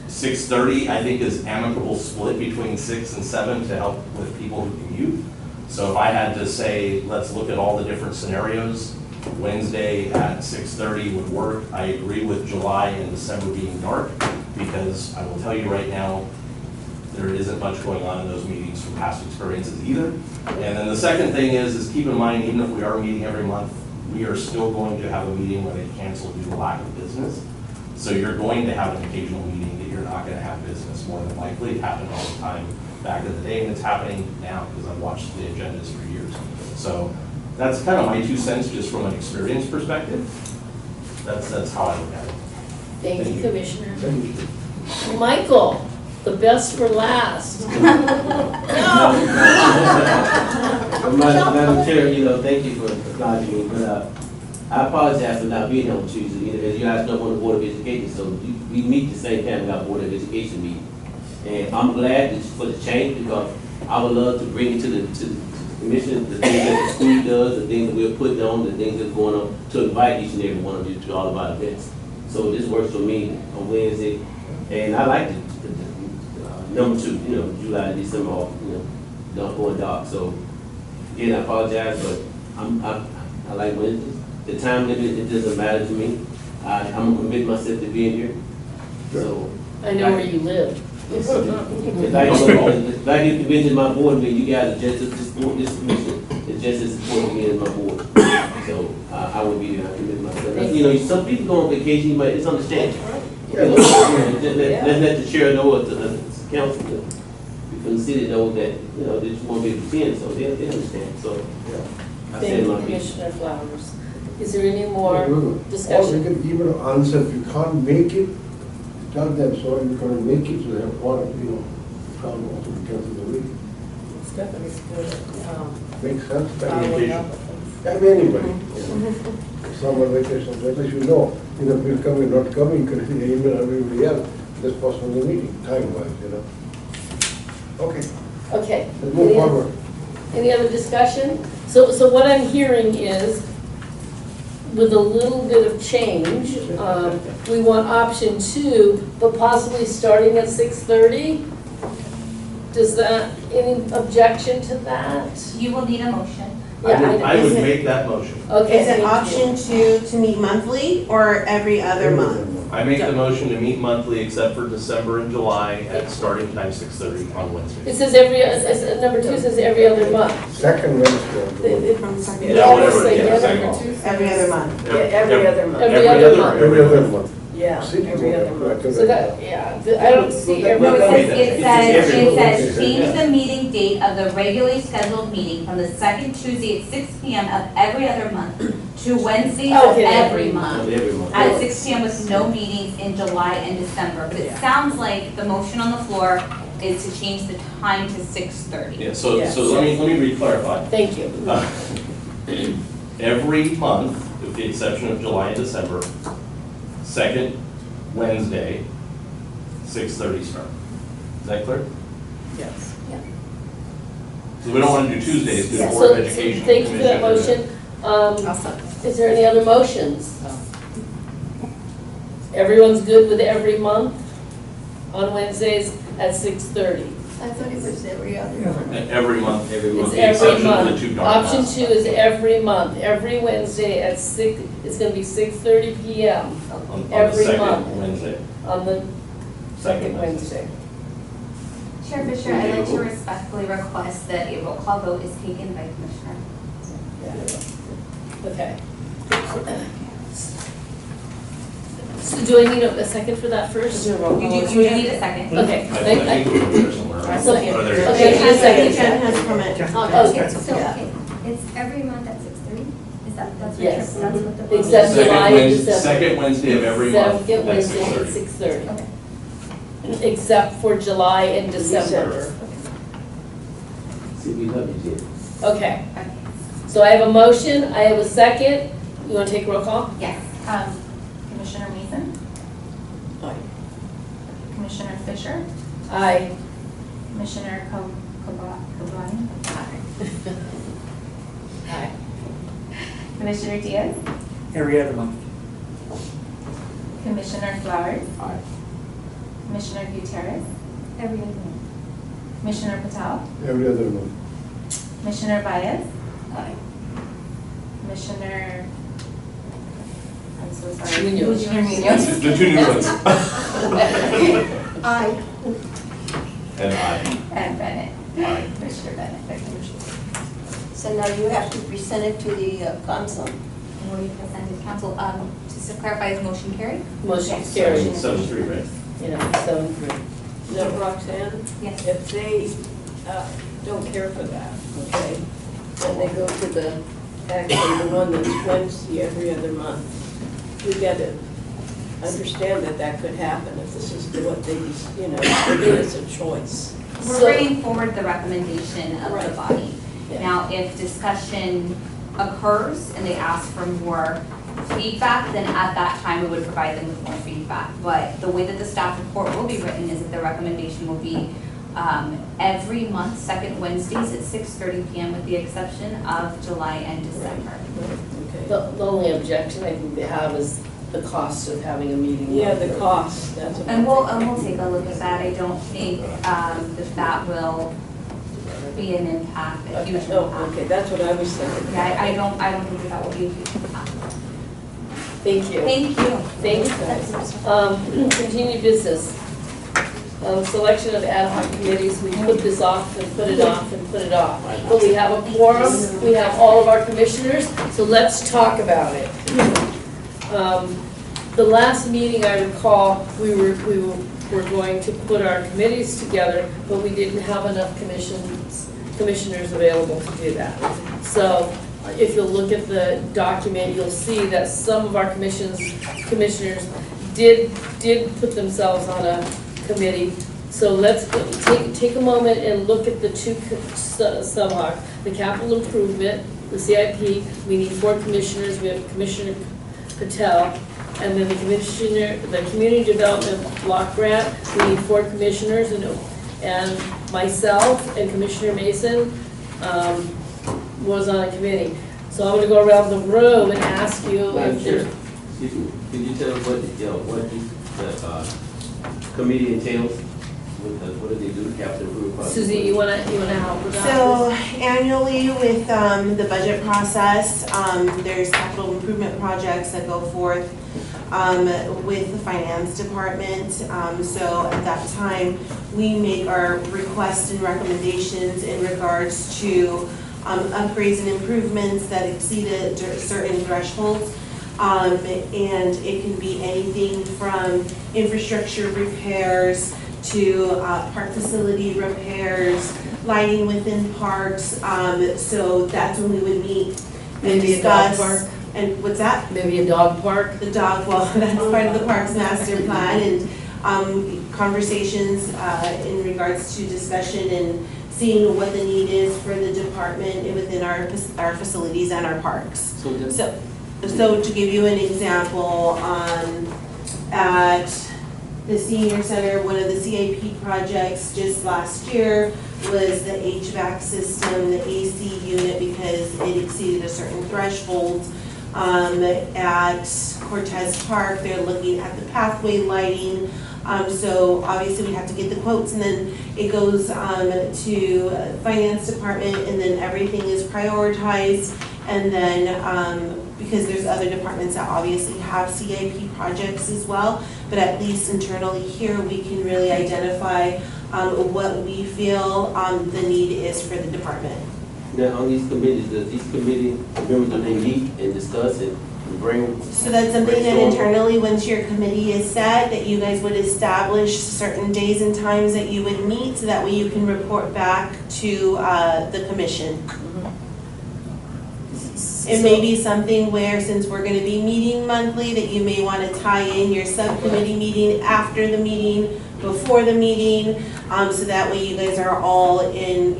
6:30, I think, is amicable split between 6 and 7 to help with people who commute. So if I had to say, let's look at all the different scenarios, Wednesday at 6:30 would work. I agree with July and December being dark because I will tell you right now, there isn't much going on in those meetings from past experiences either. And then the second thing is keep in mind, even if we are meeting every month, we are still going to have a meeting where they cancel due to lack of business. So you're going to have an occasional meeting that you're not going to have business, more than likely. It happened all the time back in the day, and it's happening now because I've watched the agendas for years. So that's kind of my 2 cents just from an experience perspective. That's how I look at it. Thank you, Commissioner. Michael, the best for last. Madam Chair, thank you for acknowledging me, but I apologize for not being here on Tuesday. As you guys know, I'm on the Board of Education, so we meet the same time we got Board of Education meeting. And I'm glad for the change because I would love to bring it to the commission, the things that the school does, the things that we're putting on, the things that's going on, to invite each and every one of you to all of our events. So this works for me on Wednesday, and I like the number 2, July, December, don't go dark. So again, I apologize, but I like Wednesdays. The time limit, it doesn't matter to me. I'm gonna commit myself to being here. So I know where you live. if I get convinced my board meeting, you guys are just as support this commission, it's just as supporting me as my board. So I will be there, I commit myself. Some people go on vacation, but it's understandable. Let's let the chair know, or the council, from the city know that, that you won't be able to attend, so they understand, so. I Thank said you, my piece. Commissioner Flowers. Is there any more Or you discussion? can even answer, if you can't make it, tell them, sorry, you can't make it, so they have one, you can't also cancel the week. Stephanie's good. Makes sense? Following Vacation. up. I mean, anybody. Summer vacation, at least you know, we're coming, not coming, you can email everybody else, just postpone the meeting, time-wise, Okay, Okay. let's move forward. Any other discussion? So what I'm hearing is, with a little bit of change, we want option 2, but possibly starting at 6:30? Does that, any objection to that? You will need a motion. I would make that motion. Okay. Is it thank you. option 2 to meet monthly or every other month? I make the motion to meet monthly except for December and July at starting time 6:30 on It Wednesdays. says number 2 says every other month. Second Wednesday. of the month. Yeah, whatever, Say yeah, yes, second. number 2. Every other month. Yeah, every other month. Every other month. Every other month. Yeah, City every other board, month. So that, yeah, I don't see every. No, it says, every- change the meeting date of the regularly scheduled meeting from the second Tuesday at 6 PM of every other month to Wednesday of Okay, every month. Every month. At 6 PM with no meetings in July and December. But it sounds like the motion on the floor is to change the time to 6:30. Yeah, so Yes. let me re-clarify. Thank you. Every month, with the exception of July and December, second Wednesday, 6:30 start. Is that clear? Yes. So we don't want to do Tuesdays, do So, Board of Education. thank you for that Commission. motion. I'll second. Is there any other motions? Everyone's good with every month on Wednesdays at 6:30? I thought it was every other month. Every month, It's the every exception of the month. 2 dark Option months. 2 is every month, every Wednesday at 6, it's gonna be 6:30 PM On the every second month Wednesday. on the second Wednesday. Chair Fisher, I'd like to respectfully request that a roll call vote is taken by Commissioner. Okay. So do I need a second for that first? You do need a second. Okay. I think it was there somewhere. Second. Or there's- Okay, Jen second. has a comment. Okay. So, Yeah. it's every month at 6:30? Is that's what Yes. that's what the. Except Second July and Wednesday- December. Second Wednesday of every month. Second at Wednesday at 6:30. 6:30. Okay. Except for July and December. See, we love you, Jen. Okay. So I have a motion, I have a second. You want to take roll call? Yes. Commissioner Mason? Aye. Commissioner Fisher? Aye. Commissioner Covina? Aye. Commissioner Diaz? Every other month. Commissioner Flowers? Aye. Commissioner Gutierrez? Every other month. Commissioner Patel? Every other month. Commissioner Baez? Aye. Commissioner, I'm so sorry. Munoz. Commissioner Munoz? The 2 new ones. Aye. And I. And Bennett. Aye. Commissioner Bennett. So now you have to present it to the council. And will you present it to council? Just to clarify, is motion carried? Motion Yes. carried. 7-3, right? Yeah, 7-3. Now, Roxanne, Yes. if they don't care for that, okay, and they go to the, actually the one that's Wednesday every other month, we get it. Understand that that could happen if this is what they, it is a choice. We're So- bringing forward the recommendation of the Right. body. Yeah. Now, if discussion occurs and they ask for more feedback, then at that time, we would provide them with more feedback. But the way that the staff report will be written is that the recommendation will be every month, second Wednesdays at 6:30 PM, with the exception of July and December. The only objection I think they have is the cost of having a meeting. Yeah, the cost, that's what. And we'll take a look at that. I don't think that will be an impact, a huge impact. Oh, okay, that's what I was thinking. Yeah, I don't think that will be a huge impact. Thank you. Thank you. Thanks. Continued business. Selection of ad hoc committees, we put this off and put it off and put it off. But we have a quorum, we have all of our commissioners, so let's talk about it. The last meeting, I recall, we were going to put our committees together, but we didn't have enough commissioners available to do that. So if you'll look at the document, you'll see that some of our commissioners did put themselves on a committee. So let's take a moment and look at the two sub-hoc, the capital improvement, the CIP. We need 4 commissioners. We have Commissioner Patel, and then the community development block grant. We need 4 commissioners, and myself and Commissioner Mason was on a committee. So I'm going to go around the room and ask you if there's. Excuse me, can you tell us what the committee entails? What do they do, the capital improvement project? Susie, you wanna help with that? So annually with the budget process, there's capital improvement projects that go forth with the finance department. So at that time, we make our requests and recommendations in regards to upgrades and improvements that exceeded certain thresholds. And it can be anything from infrastructure repairs to park facility repairs, lighting within parks. So that's when we would meet and Maybe a dog discuss. park? And what's that? Maybe a dog park? The dog, well, that's part of the parks master plan, and conversations in regards to discussion and seeing what the need is for the department within our facilities and our parks. So to give you an example, at the senior center, one of the CIP projects just last year was the HVAC system, the AC unit, because it exceeded a certain threshold. At Cortez Park, they're looking at the pathway lighting. So obviously we have to get the quotes, and then it goes to finance department, and then everything is prioritized. And then because there's other departments that obviously have CIP projects as well, but at least internally here, we can really identify what we feel the need is for the department. Now, on these committees, does these committee members, do they meet and discuss it and bring? So that's something that internally, once your committee is set, that you guys would establish certain days and times that you would meet, so that way you can report back to the commission. It may be something where, since we're gonna be meeting monthly, that you may wanna tie in your subcommittee meeting after the meeting, before the meeting, so that way you guys are all in,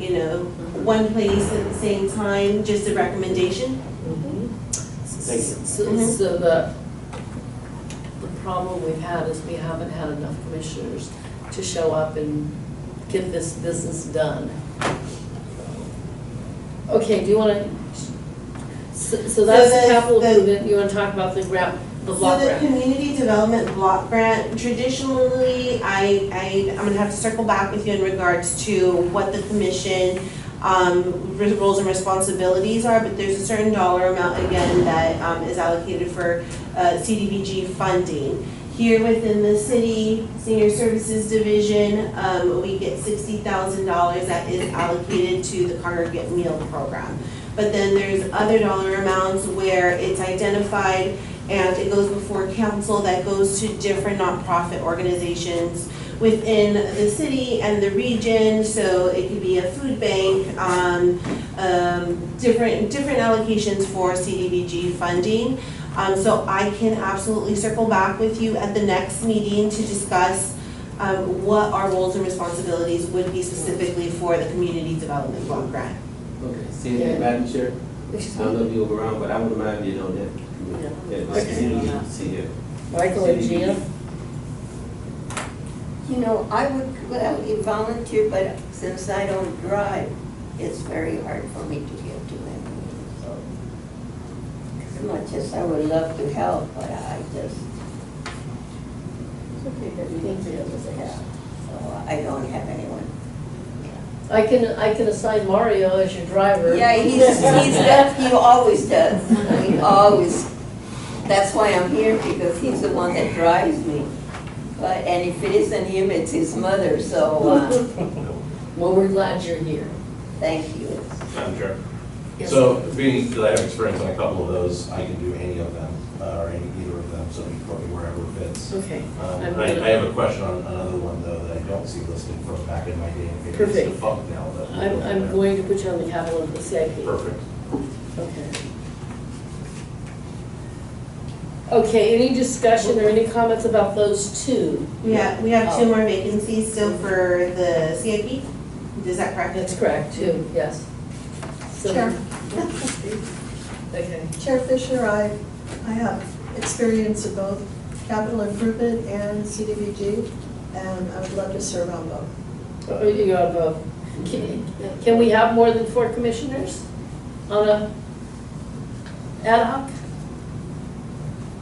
one place at the same time, just a recommendation. So the problem we've had is we haven't had enough commissioners to show up and get this business done. Okay, do you wanna, so that's the capital improvement, you wanna talk about the grant, the block grant? So the community development block grant, traditionally, I'm gonna have to circle back with you in regards to what the commission roles and responsibilities are, but there's a certain dollar amount, again, that is allocated for CDBG funding. Here within the city senior services division, we get $60,000 that is allocated to the congregate meal program. But then there's other dollar amounts where it's identified and it goes before council, that goes to different nonprofit organizations within the city and the region. So it could be a food bank, different allocations for CDBG funding. So I can absolutely circle back with you at the next meeting to discuss what our roles and responsibilities would be specifically for the community development block grant. Okay, Madam Chair, don't know if you'll go around, but I wouldn't mind being on that. That community see here. Michael and Gia? You know, I would gladly volunteer, but since I don't drive, it's very hard for me to get to them. So, as much as I would love to help, but I just, so I don't have anyone. I can assign Mario as your driver. Yeah, he always does. He always, that's why I'm here, because he's the one that drives me. But, and if it isn't him, it's his mother, so, Well, we're glad you're here. thank you. Madam Chair. Yes. So being that I have experience on a couple of those, I can do any of them, or either of them, so you can put me wherever fits. Okay. I'm I gonna- have a question on another one though that I don't see listed from back in my day. Maybe it's Perfect. defunct now. I'm going to put you on the capital of the CIP. Perfect. Okay. Okay, any discussion or any comments about those two? We have two more vacancies still for the CIP. Is that correct? That's correct, two, yes. So- Chair. Okay. Chair Fisher, I have experience in both capital improvement and CDBG, and I would love to serve on both. Oh, you have both. Can we have more than 4 commissioners on a ad hoc?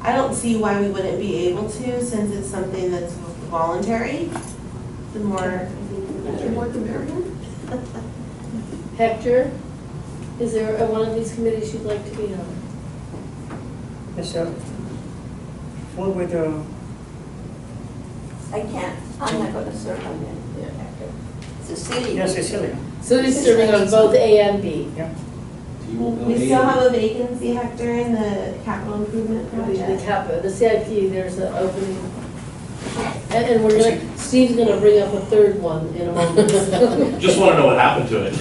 I don't see why we wouldn't be able to, since it's something that's voluntary. The more, The more the merrier. Hector, is there one of these committees you'd like to be on? Yes, sir. What with, I can't, I'm not gonna serve on that. Cecilia. yes, Cecilia. So he's serving on both A and B. we still have a vacancy, Hector, in the capital improvement project. The CIP, there's an opening. And we're gonna, Steve's gonna bring up a third one in a moment. Just want to know what happened to it.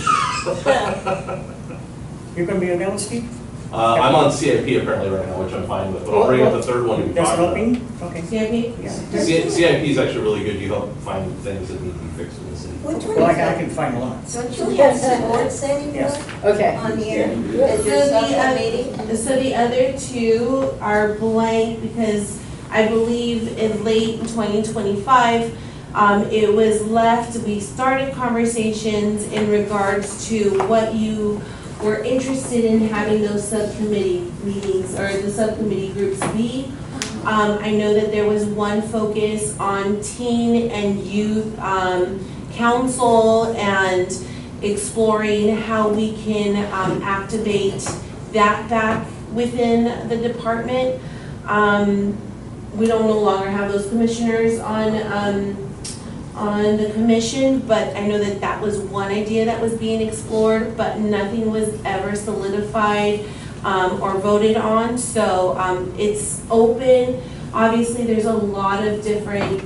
You're gonna be on that one, Steve? I'm on CIP apparently right now, which I'm fine with, but I'll bring up the third one. That's helping? Okay. CIP? Yeah. CIP is actually really good. You help find things that need to be fixed in the city. Which one Well, I is that? can find a lot. Don't you have sports anymore Yes. Okay. on here? So Is there subcommittee? So the other two are blank because I believe in late 2025, it was left, we started conversations in regards to what you were interested in having those subcommittee meetings or the subcommittee groups be. I know that there was one focus on teen and youth council and exploring how we can activate that back within the department. We don't no longer have those commissioners on the commission, but I know that that was one idea that was being explored, but nothing was ever solidified or voted on. So it's open. Obviously, there's a lot of different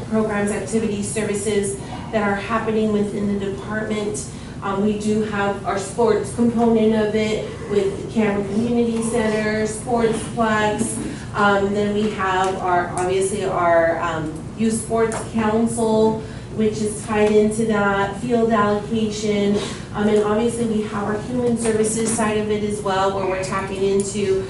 programs, activities, services that are happening within the department. We do have our sports component of it with Cameron Community Center, Sportsplex. Then we have obviously our Youth Sports Council, which is tied into that, field allocation. And obviously we have our human services side of it as well, where we're tapping into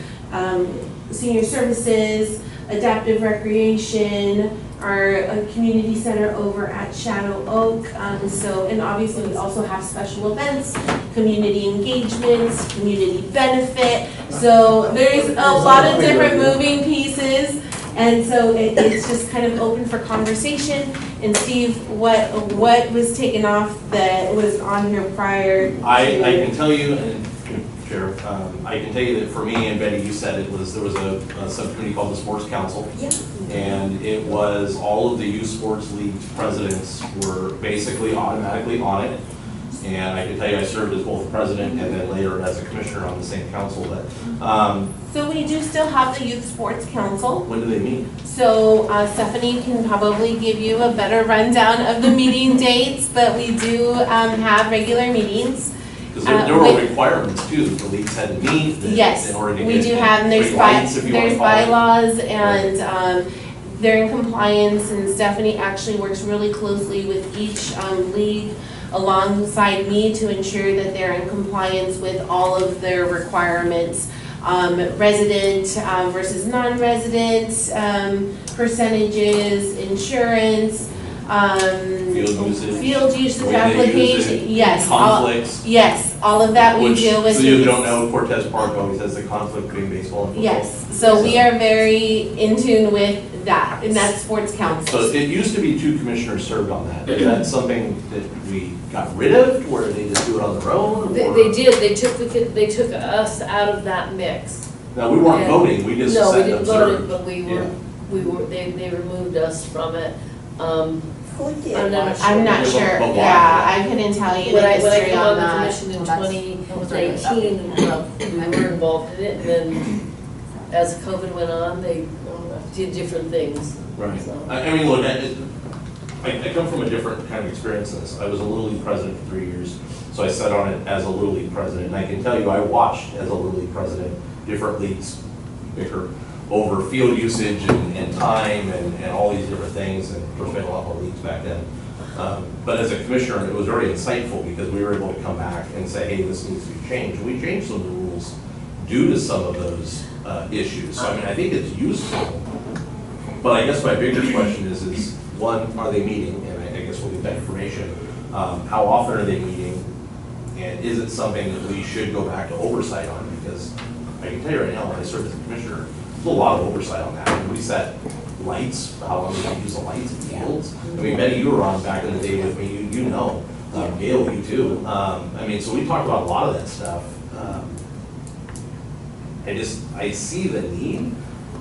senior services, adaptive recreation, our community center over at Shadow Oak. And obviously we also have special events, community engagements, community benefit. So there's a lot of different moving pieces. And so it's just kind of open for conversation. And Steve, what was taken off that was on here prior? I can tell you, and Chair, I can tell you that for me, and Betty, you said there was a subcommittee called the Sports Council. Yeah. And it was all of the youth sports league presidents were basically automatically on it. And I can tell you I served as both president and then later as a commissioner on the same council. But So we do still have the Youth Sports Council. when do they meet? So Stephanie can probably give you a better rundown of the meeting dates, but we do have regular meetings. Because there were requirements too, that the leagues had to meet Yes, in order to we get do have, and there's free lights, if you want to call it. bylaws, and they're in compliance, and Stephanie actually works really closely with each league alongside me to ensure that they're in compliance with all of their requirements. Resident versus non-resident percentages, insurance, field usage way they use application, it, yes. conflicts. Yes, all of that we Which, deal with. so you don't know, Cortez Park always has the conflict between baseball and football. Yes, so we are very in tune with that, and that's sports So council. it used to be 2 commissioners served on that. Is that something that we got rid of, or they just do it on their own? They or- did, they took us out of that mix. No, we weren't And- voting, we just No, we sat and didn't vote it, observed. but they removed us from it. Who did? I'm not sure. I'm not But sure, why? yeah, I couldn't tell you the When I history came on on the that. commission in 2019, we were involved in it, and then as COVID went on, they did different things. Right. So- I mean, look, I come from a different kind of experience than this. I was a Little League president for 3 years, so I sat on it as a Little League president. And I can tell you, I watched as a Little League president, different leagues bicker over field usage and time and all these different things. And of course, we had a lot more leagues back then. But as a commissioner, it was very insightful because we were able to come back and say, hey, this needs to be changed. And we changed some of the rules due to some of those issues. So I mean, I think it's useful. But I guess my bigger question is one, are they meeting? And I guess we'll get that information. How often are they meeting? And is it something that we should go back to oversight on? Because I can tell you right now, when I served as a commissioner, there's a lot of oversight on that. I mean, we set lights, how long we can use the lights in fields. I mean, Betty, you were on back in the day with me, you know. Gail, you too. I mean, so we talked about a lot of that stuff. I see the need,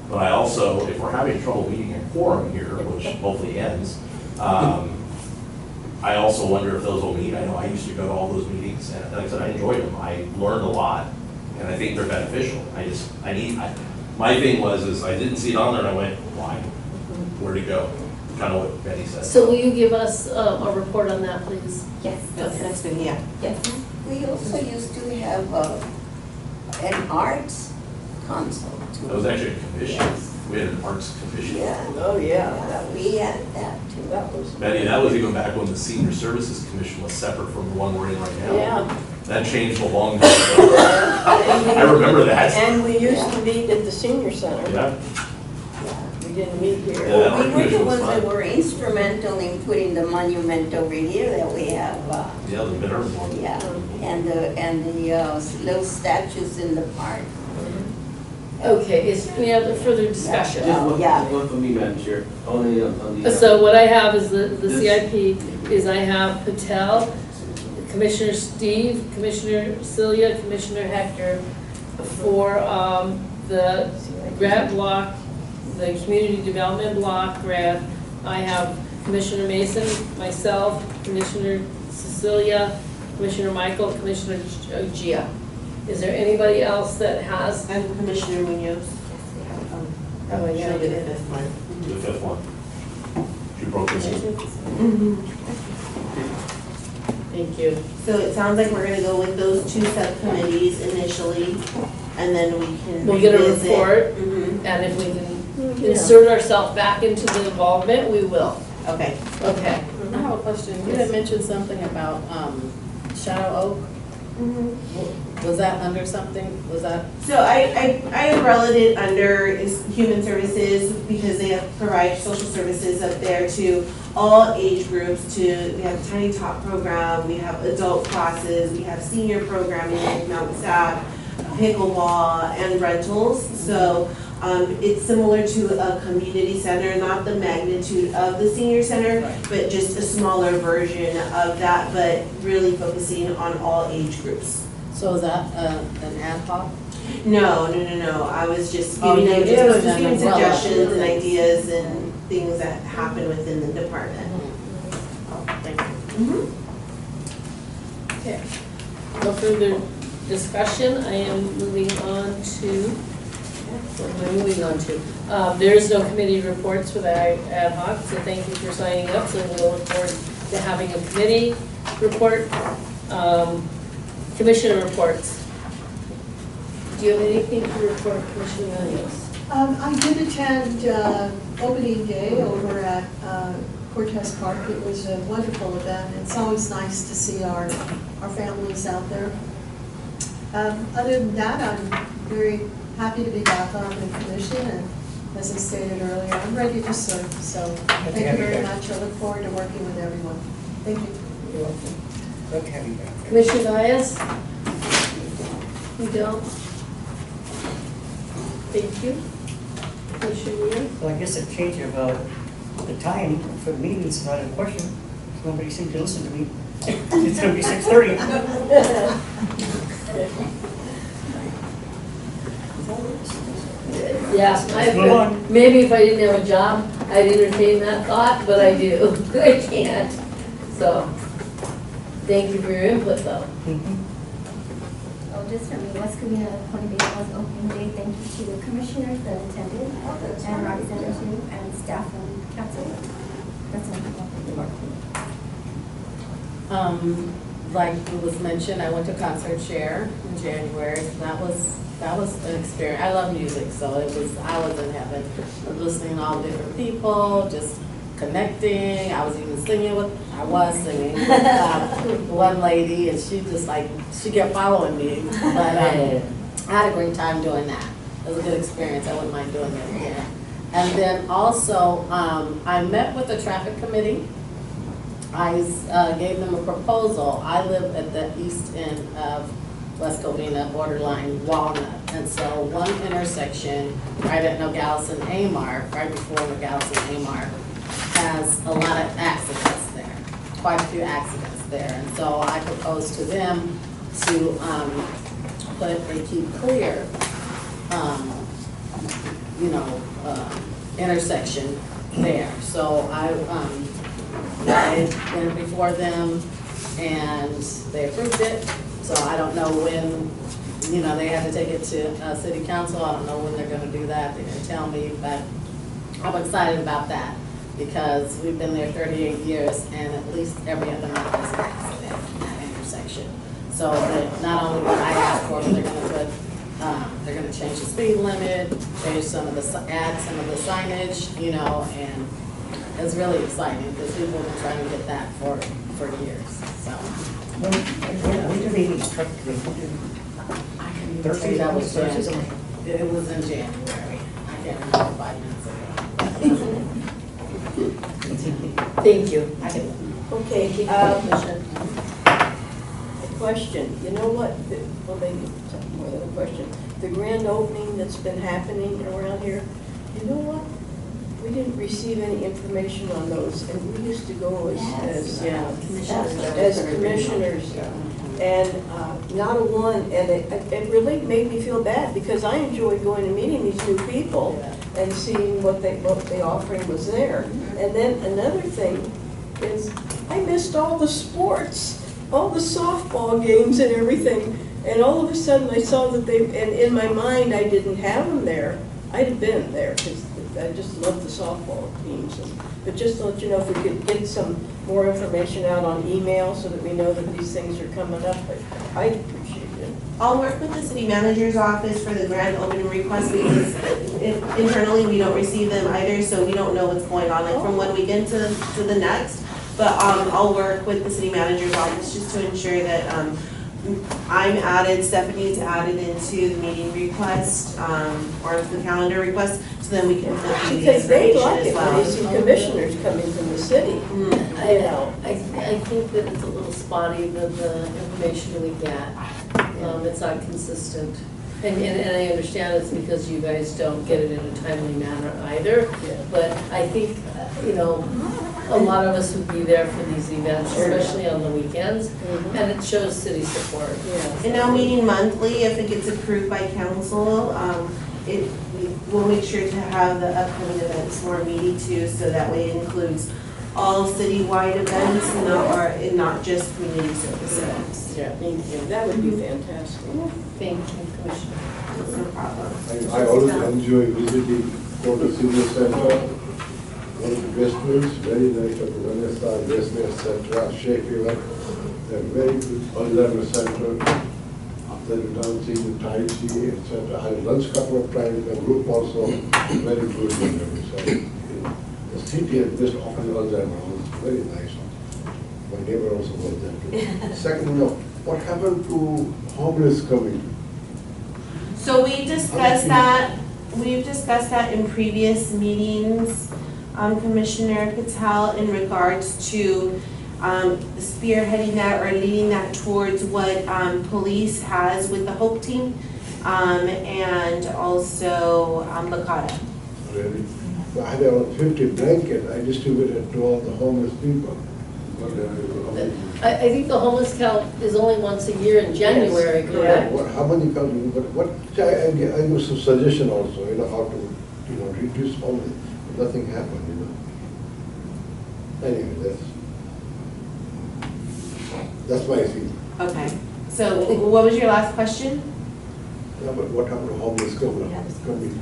but I also, if we're having trouble meeting a quorum here, which hopefully ends, I also wonder if those will meet. I know I used to go to all those meetings, and like I said, I enjoyed them. I learned a lot, and I think they're beneficial. My thing was I didn't see it on there, and I went, why? Where'd it go? Kind of what Betty said. So will you give us a report on that, please? Yes, that's good, yeah. Yes. We also used to have an arts council too. That was actually a commission. Yes. We had an arts commission. Yeah. Oh, yeah. We had that too. That was. Betty, that was even back when the Senior Services Commission was separate from the one we're in right now. Yeah. That changed a long time ago. I remember that. And we used to meet at the senior center. Yeah. We didn't meet here. Yeah, that We were the commission was ones that fun. were instrumental in putting the monument over here that we have, Yeah, the veterans one. yeah, and the little statues in the park. Okay, is, we have a further discussion? Yeah. One for me, Madam Chair, only on the. So what I have is the This- CIP, is I have Patel, Commissioner Steve, Commissioner Celia, Commissioner Hector for the grant block, the community development block grant. I have Commissioner Mason, myself, Commissioner Cecilia, Commissioner Michael, Commissioner Gia. Is there anybody else that has? And Commissioner Munoz. Oh, I She'll gotta be get the it. fifth one. The fifth one. She broke the mold. Thank you. So it sounds like we're gonna go with those 2 subcommittees initially, and then we can We'll get a revisit. report, Mhm. and if we can insert ourselves back into the involvement, we will. Okay. Okay. I have a question. You had mentioned something about Shadow Oak. Was that under something? Was that? So I umbrelled it under is human services because they provide social services up there to all age groups. We have Tiny Top program, we have adult classes, we have senior programming like Mount Sac, pickleball, and rentals. So it's similar to a community center, not the magnitude of the senior center, but just a smaller version of that, but really focusing on all age groups. So is that an ad hoc? No. I was just Oh, giving you them, did just with an giving umbrella. suggestions and ideas and things that happen within the department. Oh, thank you. Okay. No further discussion. I am moving on to, what am I moving on to? There is no committee reports for the ad hoc, so thank you for signing up. So we'll look forward to having a committee report. Commissioner reports. Do you have anything to report, Commissioner Williams? I did attend opening day over at Cortez Park. It was a wonderful event. It's always nice to see our families out there. Other than that, I'm very happy to be back on the commission, and as I stated earlier, I'm ready to serve. So thank you very much. I look forward to working with everyone. Thank you. You're welcome. Glad to have you back. Commissioner Dias? You don't? Thank you. Commissioner Weir? Well, I guess a change of the time for the meeting is not a question. Nobody seemed to listen to me. It's going to be 6:30. Yeah, maybe if I didn't have a job, I'd entertain that thought, but I do. I can't. So, thank you for your input, though. Oh, just for me, West Covina Point was opening day. Thank you to the commissioners that attended, and Roxanne too, and staff and council. That's all. Like it was mentioned, I went to Concert Share in January. That was an experience. I love music, so I was in heaven. Listening to all the different people, just connecting. I was singing with one lady, and she kept following me. But I had a great time doing that. It was a good experience. I wouldn't mind doing it again. And then also, I met with the traffic committee. I gave them a proposal. I live at the east end of West Covina, borderline Walnut. And so one intersection right at Nogales and Amar, right before Nogales and Amar, has a lot of accidents there, quite a few accidents there. And so I proposed to them to put a keep clear, intersection there. So I went before them and they approved it. So I don't know when, they had to take it to city council. I don't know when they're gonna do that. They're gonna tell me, but I'm excited about that because we've been there 38 years and at least every other month there's an accident in that intersection. So that not only what I asked for, but they're gonna change the speed limit, change add some of the signage, and it's really exciting because people have been trying to get that for years, so. When do they need truck delivery? I can't even tell you that was January. It was in January. I can't remember 5 minutes ago. Thank you. Okay, a question. You know what? Well, maybe it's more than a question. The grand opening that's been happening around here, you know what? We didn't receive any information on those, and we used to go as commissioners, and not a one, and it really made me feel bad, because I enjoyed going and meeting these new people and seeing what the offering was there. And then another thing is, I missed all the sports, all the softball games and everything, and all of a sudden I saw that and in my mind I didn't have them there. I'd have been there, because I just love the softball teams. But just to let you know, if we could get some more information out on email so that we know that these things are coming up, I'd appreciate it. I'll work with the city manager's office for the grand opening request, because internally we don't receive them either, so we don't know what's going on, like from one weekend to the next. But I'll work with the city manager's office just to ensure that I'm added, Stephanie's added into the meeting request, or the calendar request, so then we can put the Because they information like as it when well. they see commissioners coming from the city. I think that it's a little spotty, the information we get. It's not consistent. And I understand it's because you guys don't get it in a timely manner either. But I think, a lot of us would be there for these events, especially on the weekends, and it shows city support. And now meeting monthly, if it gets approved by council, we'll make sure to have the upcoming events more meaty too, so that way it includes all citywide events and not just community service events. Yeah, thank you. That would be fantastic. Thank you, Commissioner. No problem. I always enjoy visiting Porter Senior Center. One of the Westminster, very nice, of Vanessa, Westminster, etc., Sheffield, a very good Alzheimer Center. After return, seeing the Tai Chi, etc. I had lunch couple of times, the group also, very good. So, the the city has just offered us that now, it's very nice. My neighbor also was there too. Second, what happened to homeless committee? So we discussed that, we've discussed that in previous meetings, Commissioner Patel, in regards to spearheading that or leading that towards what police has with the Hope Team, and also Bakata. Really? So I had around 50 blankets, I distributed to all the homeless people. I think the homeless count is only once a year in January, correct? How many count, see, I give some suggestion also, how to, reduce homeless, nothing happened, Anyway, that's my feeling. Okay, so what was your last question? Yeah, but what happened to homeless committee?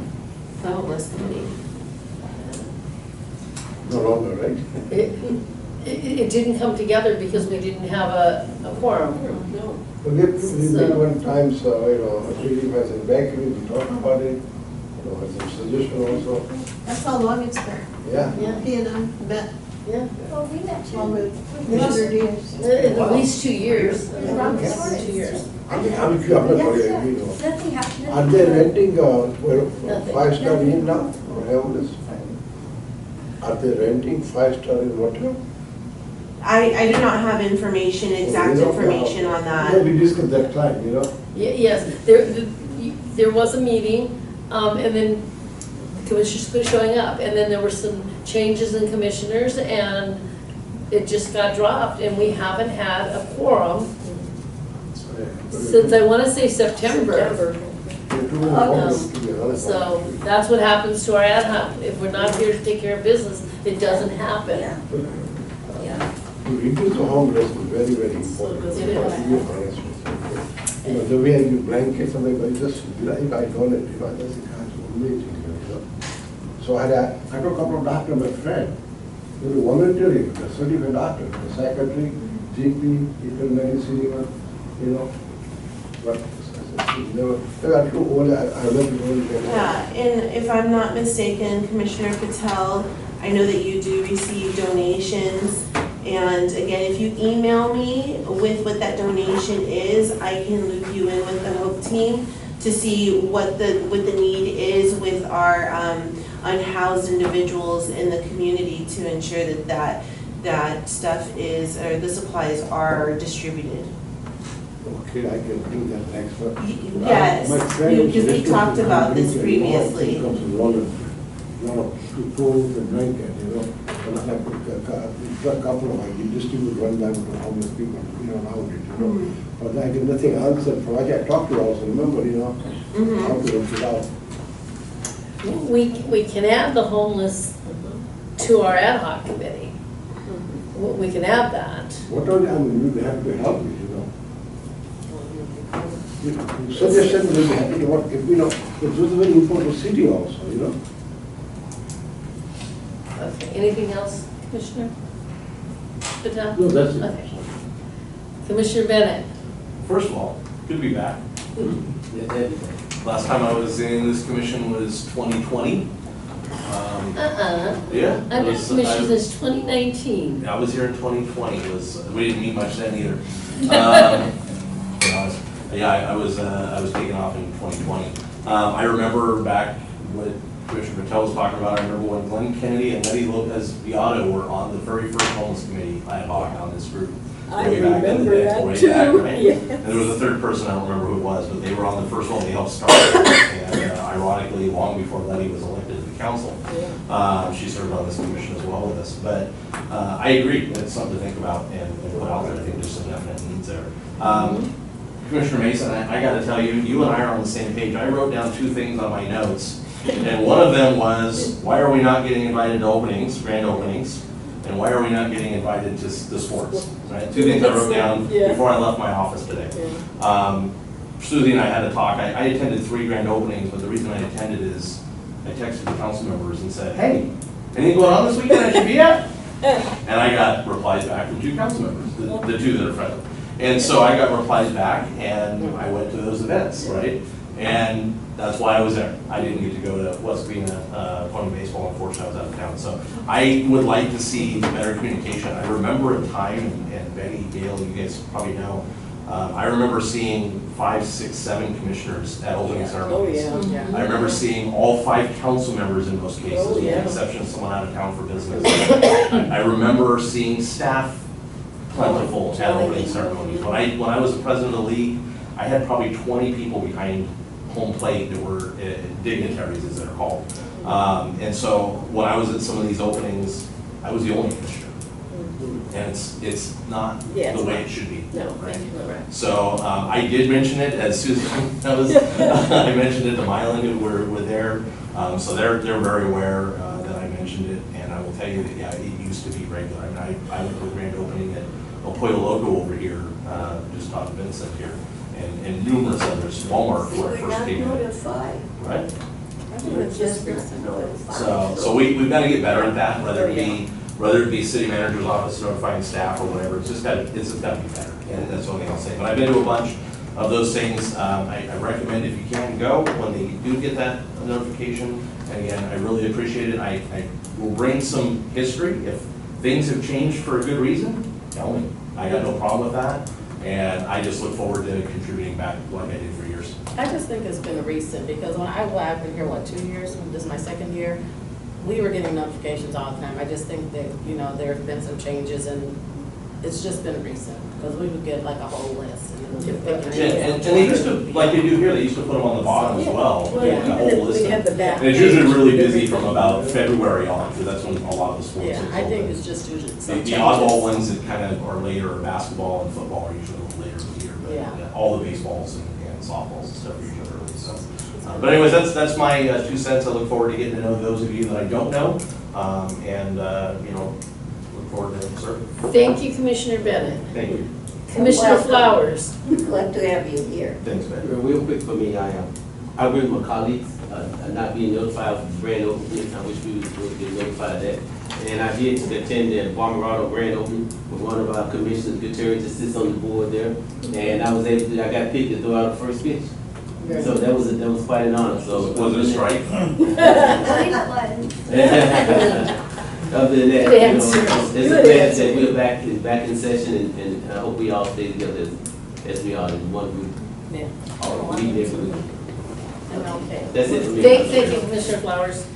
The homeless committee. No longer, right? It didn't come together because we didn't have a quorum. No. But we one time, Lady has a bakery, we talked about it, as a suggestion also. That's how long it's been. Yeah. He and I met. Yeah. Well, we met too. Along with Commissioner Diaz. At least 2 years. Around At the least 2 years. I'm not Yes, nothing happened. Are they renting 5-star inn now for homeless? Are they renting 5-star in hotel? I do not have information, exact information on Yeah, that. we discussed that time, Yes, there was a meeting, and then commissioners quit showing up, and then there were some changes in commissioners, and it just got dropped, and we haven't had a quorum since, I want to say, September. So that's what happens to our ad hoc. If we're not here to take care of business, it doesn't happen. To reduce the homeless is very, very important. To be honest with you. The way I give blankets, and I just, if I donate, that's amazing, So I got a couple of doctors, my friend, they were volunteering, the certified doctor, the secretary, GP, internal medicine, but they are too old, I love to Yeah, and if I'm not mistaken, Commissioner Patel, I know that you do receive donations. And again, if you email me with what that donation is, I can loop you in with the Hope Team to see what the need is with our unhoused individuals in the community to ensure that stuff is, or the supplies are distributed. Okay, I can do that next one. Yes, because we talked about this previously. Comes a lot of clothes and blankets, and like a couple of, I can distribute one bag to homeless people, around it, But I did nothing else, and project I talked to also, remember, how to work it out. We can add the homeless to our ad hoc committee. We can add that. What are we have to help you, Suggestion will be happy to work, if this is very important city also, Okay, anything else, Commissioner Patel? No, that's it. Okay. Commissioner Bennett? First of all, good to be back. Last time I was in this commission was 2020. Yeah. I've been commissioned since 2019. I was here in 2020. We didn't meet much then either. I was taken off in 2020. I remember back what Commissioner Patel was talking about. I remember when Glenn Kennedy and Letty Lopez Beato were on the very first homeless committee ad hoc on this group. I remember that too. Yes. And there was a third person, I don't remember who it was, but they were on the first one, they helped start it. And ironically, long before Letty was elected to the council, she served on this commission as well with us. But I agree, it's something to think about and put out there. I think there's some definite needs there. Commissioner Mason, I got to tell you, you and I are on the same page. I wrote down 2 things on my notes. And one of them was, why are we not getting invited to openings, grand openings? And why are we not getting invited to the sports? Right? 2 things I wrote down before I left my office today. Susie and I had a talk. I attended 3 grand openings, but the reason I attended is I texted the council members and said, hey, anything going on this weekend I should be at? And I got replies back from 2 council members, the 2 that are present. And so I got replies back, and I went to those events, right? And that's why I was there. I didn't get to go to West Covina pony baseball, unfortunately, I was out of town. So I would like to see better communication. I remember a time, and Betty, Gail, you guys probably know, I remember seeing 5, 6, 7 commissioners at opening ceremonies. I remember seeing all 5 council members in most cases, with the exception of someone out of town for business. I remember seeing staff plentiful at opening ceremonies. When I was the president of the league, I had probably 20 people behind home plate that were dignitaries, as they're called. And so when I was at some of these openings, I was the only commissioner. And it's not the way it should be. No, right? correct. So I did mention it as Susan knows. I mentioned it to Mylan, who were there. So they're very aware that I mentioned it. And I will tell you that, yeah, it used to be regular. I mean, I went to the grand opening at El Pollo Loco over here, just off Vincent here, and numerous others. Walmart when I first came in. Notified. Right? We're just not notified. So we've got to get better at that, whether it be city manager's office notifying staff or whatever. It's just got to be better. And that's the only thing I'll say. But I've been to a bunch of those things. I recommend if you can go when they do get that notification. And again, I really appreciate it. I will bring some history. If things have changed for a good reason, tell me. I got no problem with that. And I just look forward to contributing back like I did for years. I just think it's been recent, because I've been here, 2 years, this is my 2nd year, we were getting notifications all the time. I just think that, there have been some changes, and it's just been recent, because we would get like a whole list. And they used to, like they do here, they used to put them on the bottom as well, like a whole list. We had the back. And it's usually really busy from about February on, because that's when a lot of the sports. Yeah, I think it's just usually some The oddball ones that kind of are later, are basketball and football are usually a little later in the year, but Yeah. all the baseballs and softballs and stuff are usually early, so. But anyways, that's my 2 cents. I look forward to getting to know those of you that I don't know, and, look forward to serving. Thank you, Commissioner Bennett. Thank you. Commissioner Flowers. Glad to have you here. Thanks, man. Real quick for me, I agree with my colleagues, not being notified of the grand opening. I wish we would get notified of that. And I did attend the Bomarado grand opening with one of our commissioners, Gutierrez, that sits on the board there. And I got picked to throw out the first pitch. So that was quite an honor. So Was it a strike? Other than that, Good it's answer. a glad that we're back in session, and I hope we all stay together as we are in one group. Yeah. All we need every week. Okay. That's it for me. Thank you, Commissioner Flowers.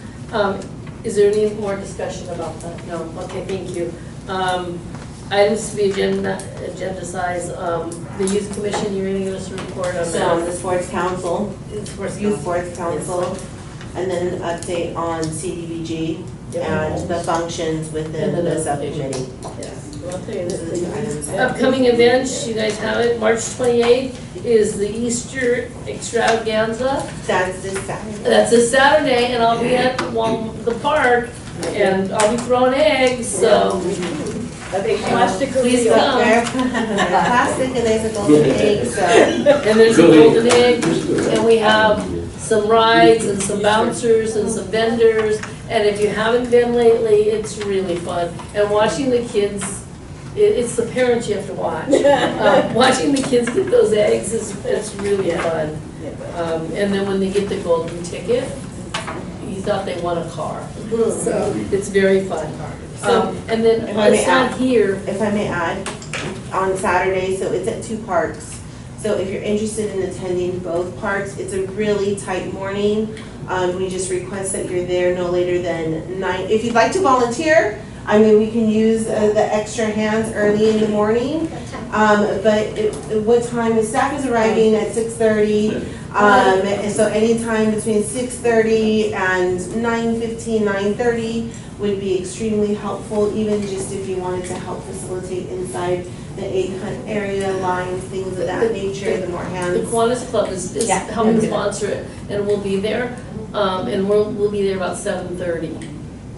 Is there any more discussion about that? No, okay, thank you. Items to be agendized, the Youth Commission, you're gonna give us a report on So that? the Sports Council, Sports Youth Council. Sports Council, and then an update on CDBG and the functions within the subcommittee. Yes. Well, I'll tell you Those are the 2 items. this. Upcoming events, you guys have it, March 28th is the Easter extravaganza. That's this Saturday. That's this Saturday, and I'll be at the park, and I'll be throwing eggs, so. Please come. Plastic, and there's a golden egg, so. And there's a golden egg, and we have some rides and some bouncers and some vendors. And if you haven't been lately, it's really fun. And watching the kids, it's the parents you have to watch. Watching the kids get those eggs it's really fun. And then when they get the golden ticket, you thought they won a car. So it's very fun. So, and then If I may it's not add- here. If I may add, on Saturday, so it's at 2 parks. So if you're interested in attending both parks, it's a really tight morning. We just request that you're there no later than 9. If you'd like to volunteer, I mean, we can use the extra hands early in the morning. What time, the staff is arriving at 6:30. And so anytime between 6:30 and 9:15, 9:30 would be extremely helpful, even just if you wanted to help facilitate inside the egg hunt area, lines, things of that nature, the more The hands. Kiwanis Club is Yeah. helping sponsor it, and we'll be there, and we'll be there about 7:30.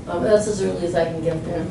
That's as early as I can get there.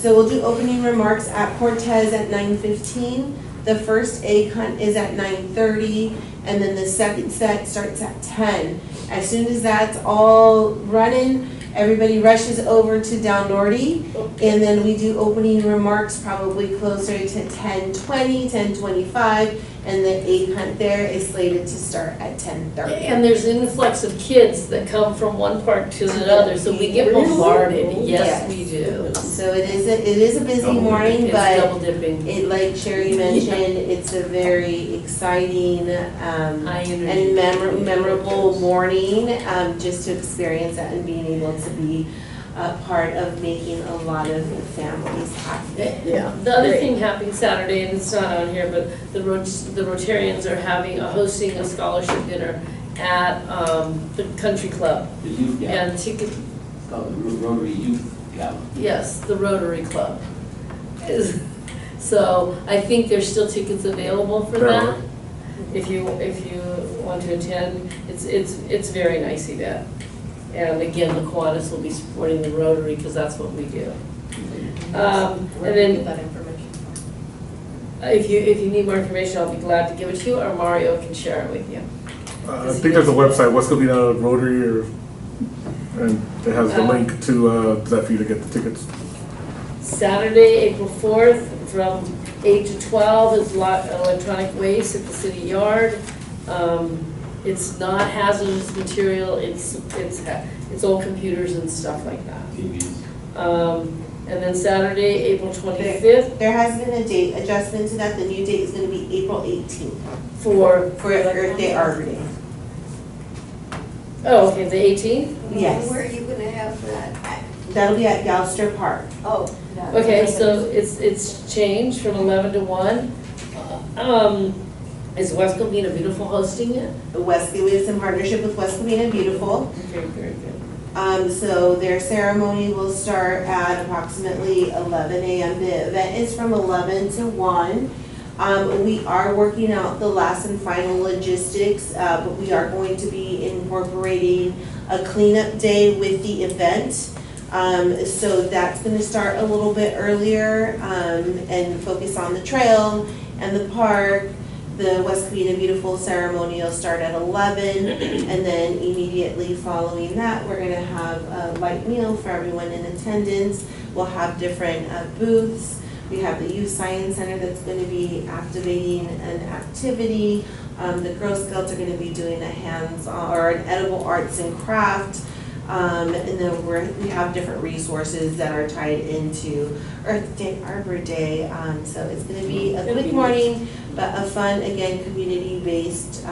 So we'll do opening remarks at Cortez at 9:15. The first egg hunt is at 9:30, and then the second set starts at 10. As soon as that's all running, everybody rushes over to Down Nordy, and then we do opening remarks probably closer to 10:20, 10:25, and the egg hunt there is slated to start at 10:30. And there's an influx of kids that come from one park to another, so we get bombarded. Yes, we do. So it is a busy morning, It's but double dipping. it, like Sherry mentioned, it's a very exciting High energy. and memorable morning, just to experience that and being able to be a part of making a lot of families happy. Yeah. The other thing happening Saturday, and it's not on here, but the Rotarians are hosting a scholarship dinner at the country club. The youth gala. And ticket, It's called the Rotary Youth Gala. yes, the Rotary Club. So I think there's still tickets available for that. If you want to attend, it's a very nice event. And again, the Kiwanis will be supporting the Rotary because that's what we do. And then that information. if you need more information, I'll be glad to give it to you, or Mario can share it with you. I think there's a website, West Covina Rotary, and it has the link to that for you to get the tickets. Saturday, April 4th, from 8 to 12 is electronic waste at the city yard. It's not hazardous material, it's old computers and stuff like that. TVs. And then Saturday, April 25th. There has been a date adjustment to that. The new date is going to be April 18th For Earth Day, Arbor Day. Oh, okay, the 18th? Yes. Where are you gonna have that? That'll be at Galster Park. Oh. Okay, so it's changed from 11 to 1. Is West Covina Beautiful hosting it? It's in partnership with West Covina Beautiful. Okay, very good. So their ceremony will start at approximately 11 a.m. The event is from 11 to 1. We are working out the last and final logistics, but we are going to be incorporating a cleanup day with the event. So that's going to start a little bit earlier and focus on the trail and the park. The West Covina Beautiful ceremony will start at 11, and then immediately following that, we're going to have a light meal for everyone in attendance. We'll have different booths. We have the Youth Science Center that's going to be activating an activity. The Girl Scouts are going to be doing a hands-on or an edible arts and craft. And then we have different resources that are tied into Earth Day, Arbor Day. So it's going to be a quick morning, but a fun, again, community-based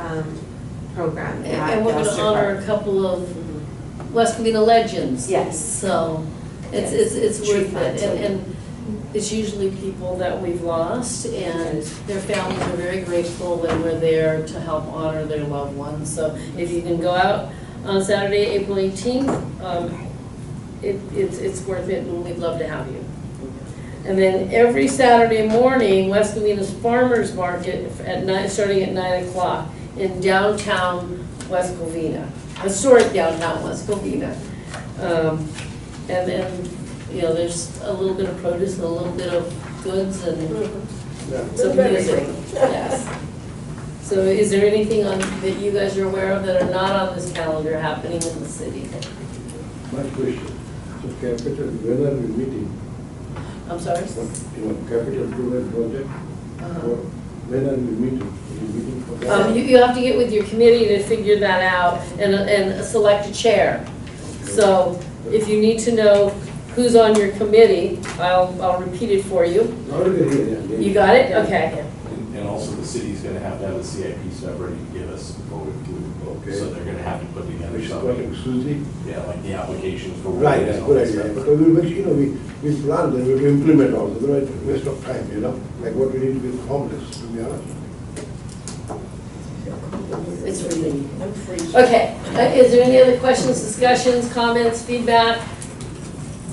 program. And we're going to honor a couple of West Covina legends. Yes. So it's worth it. And it's usually people that we've lost, and their families are very grateful when we're there to help honor their loved ones. So if you can go out on Saturday, April 18th, it's worth it, and we'd love to have you. And then every Saturday morning, West Covina's Farmers Market starting at 9 o'clock in downtown West Covina, historic downtown West Covina. And then, there's a little bit of produce and a little bit of goods and some music. Yes. So is there anything that you guys are aware of that are not on this calendar happening in the city? My question, so capital, when are we meeting? I'm sorry? Capital improvement project, or when are we meeting? Are we meeting for that? You have to get with your committee to figure that out and select a chair. So if you need to know who's on your committee, I'll repeat it for you. Already here, yeah. You got it? Okay. And also the city's gonna have to have the CIP stuff ready to give us before we do. Okay. So they're gonna have to put together We should something. call Susie. Yeah, like the applications for. Right, that's good idea. But we will, we plan them, we will implement also, otherwise waste of time, like what we need to be homeless, to be honest. It's really. Okay. Is there any other questions, discussions, comments, feedback?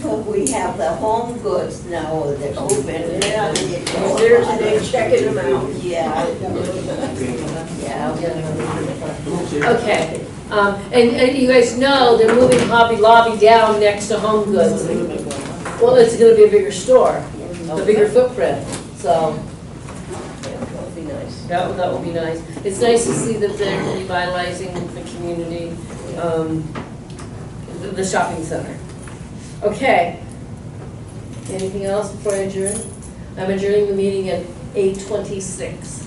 Well, we have the home goods now that open. They're checking them out. Yeah. Okay. And you guys know they're moving Hobby Lobby down next to Home Goods. Well, it's going to be a bigger store, a bigger footprint. So That would be nice. that will be nice. It's nice to see that they're revitalizing the community, the shopping center. Okay. Anything else before I adjourn? I'm adjourning the meeting at 8:26.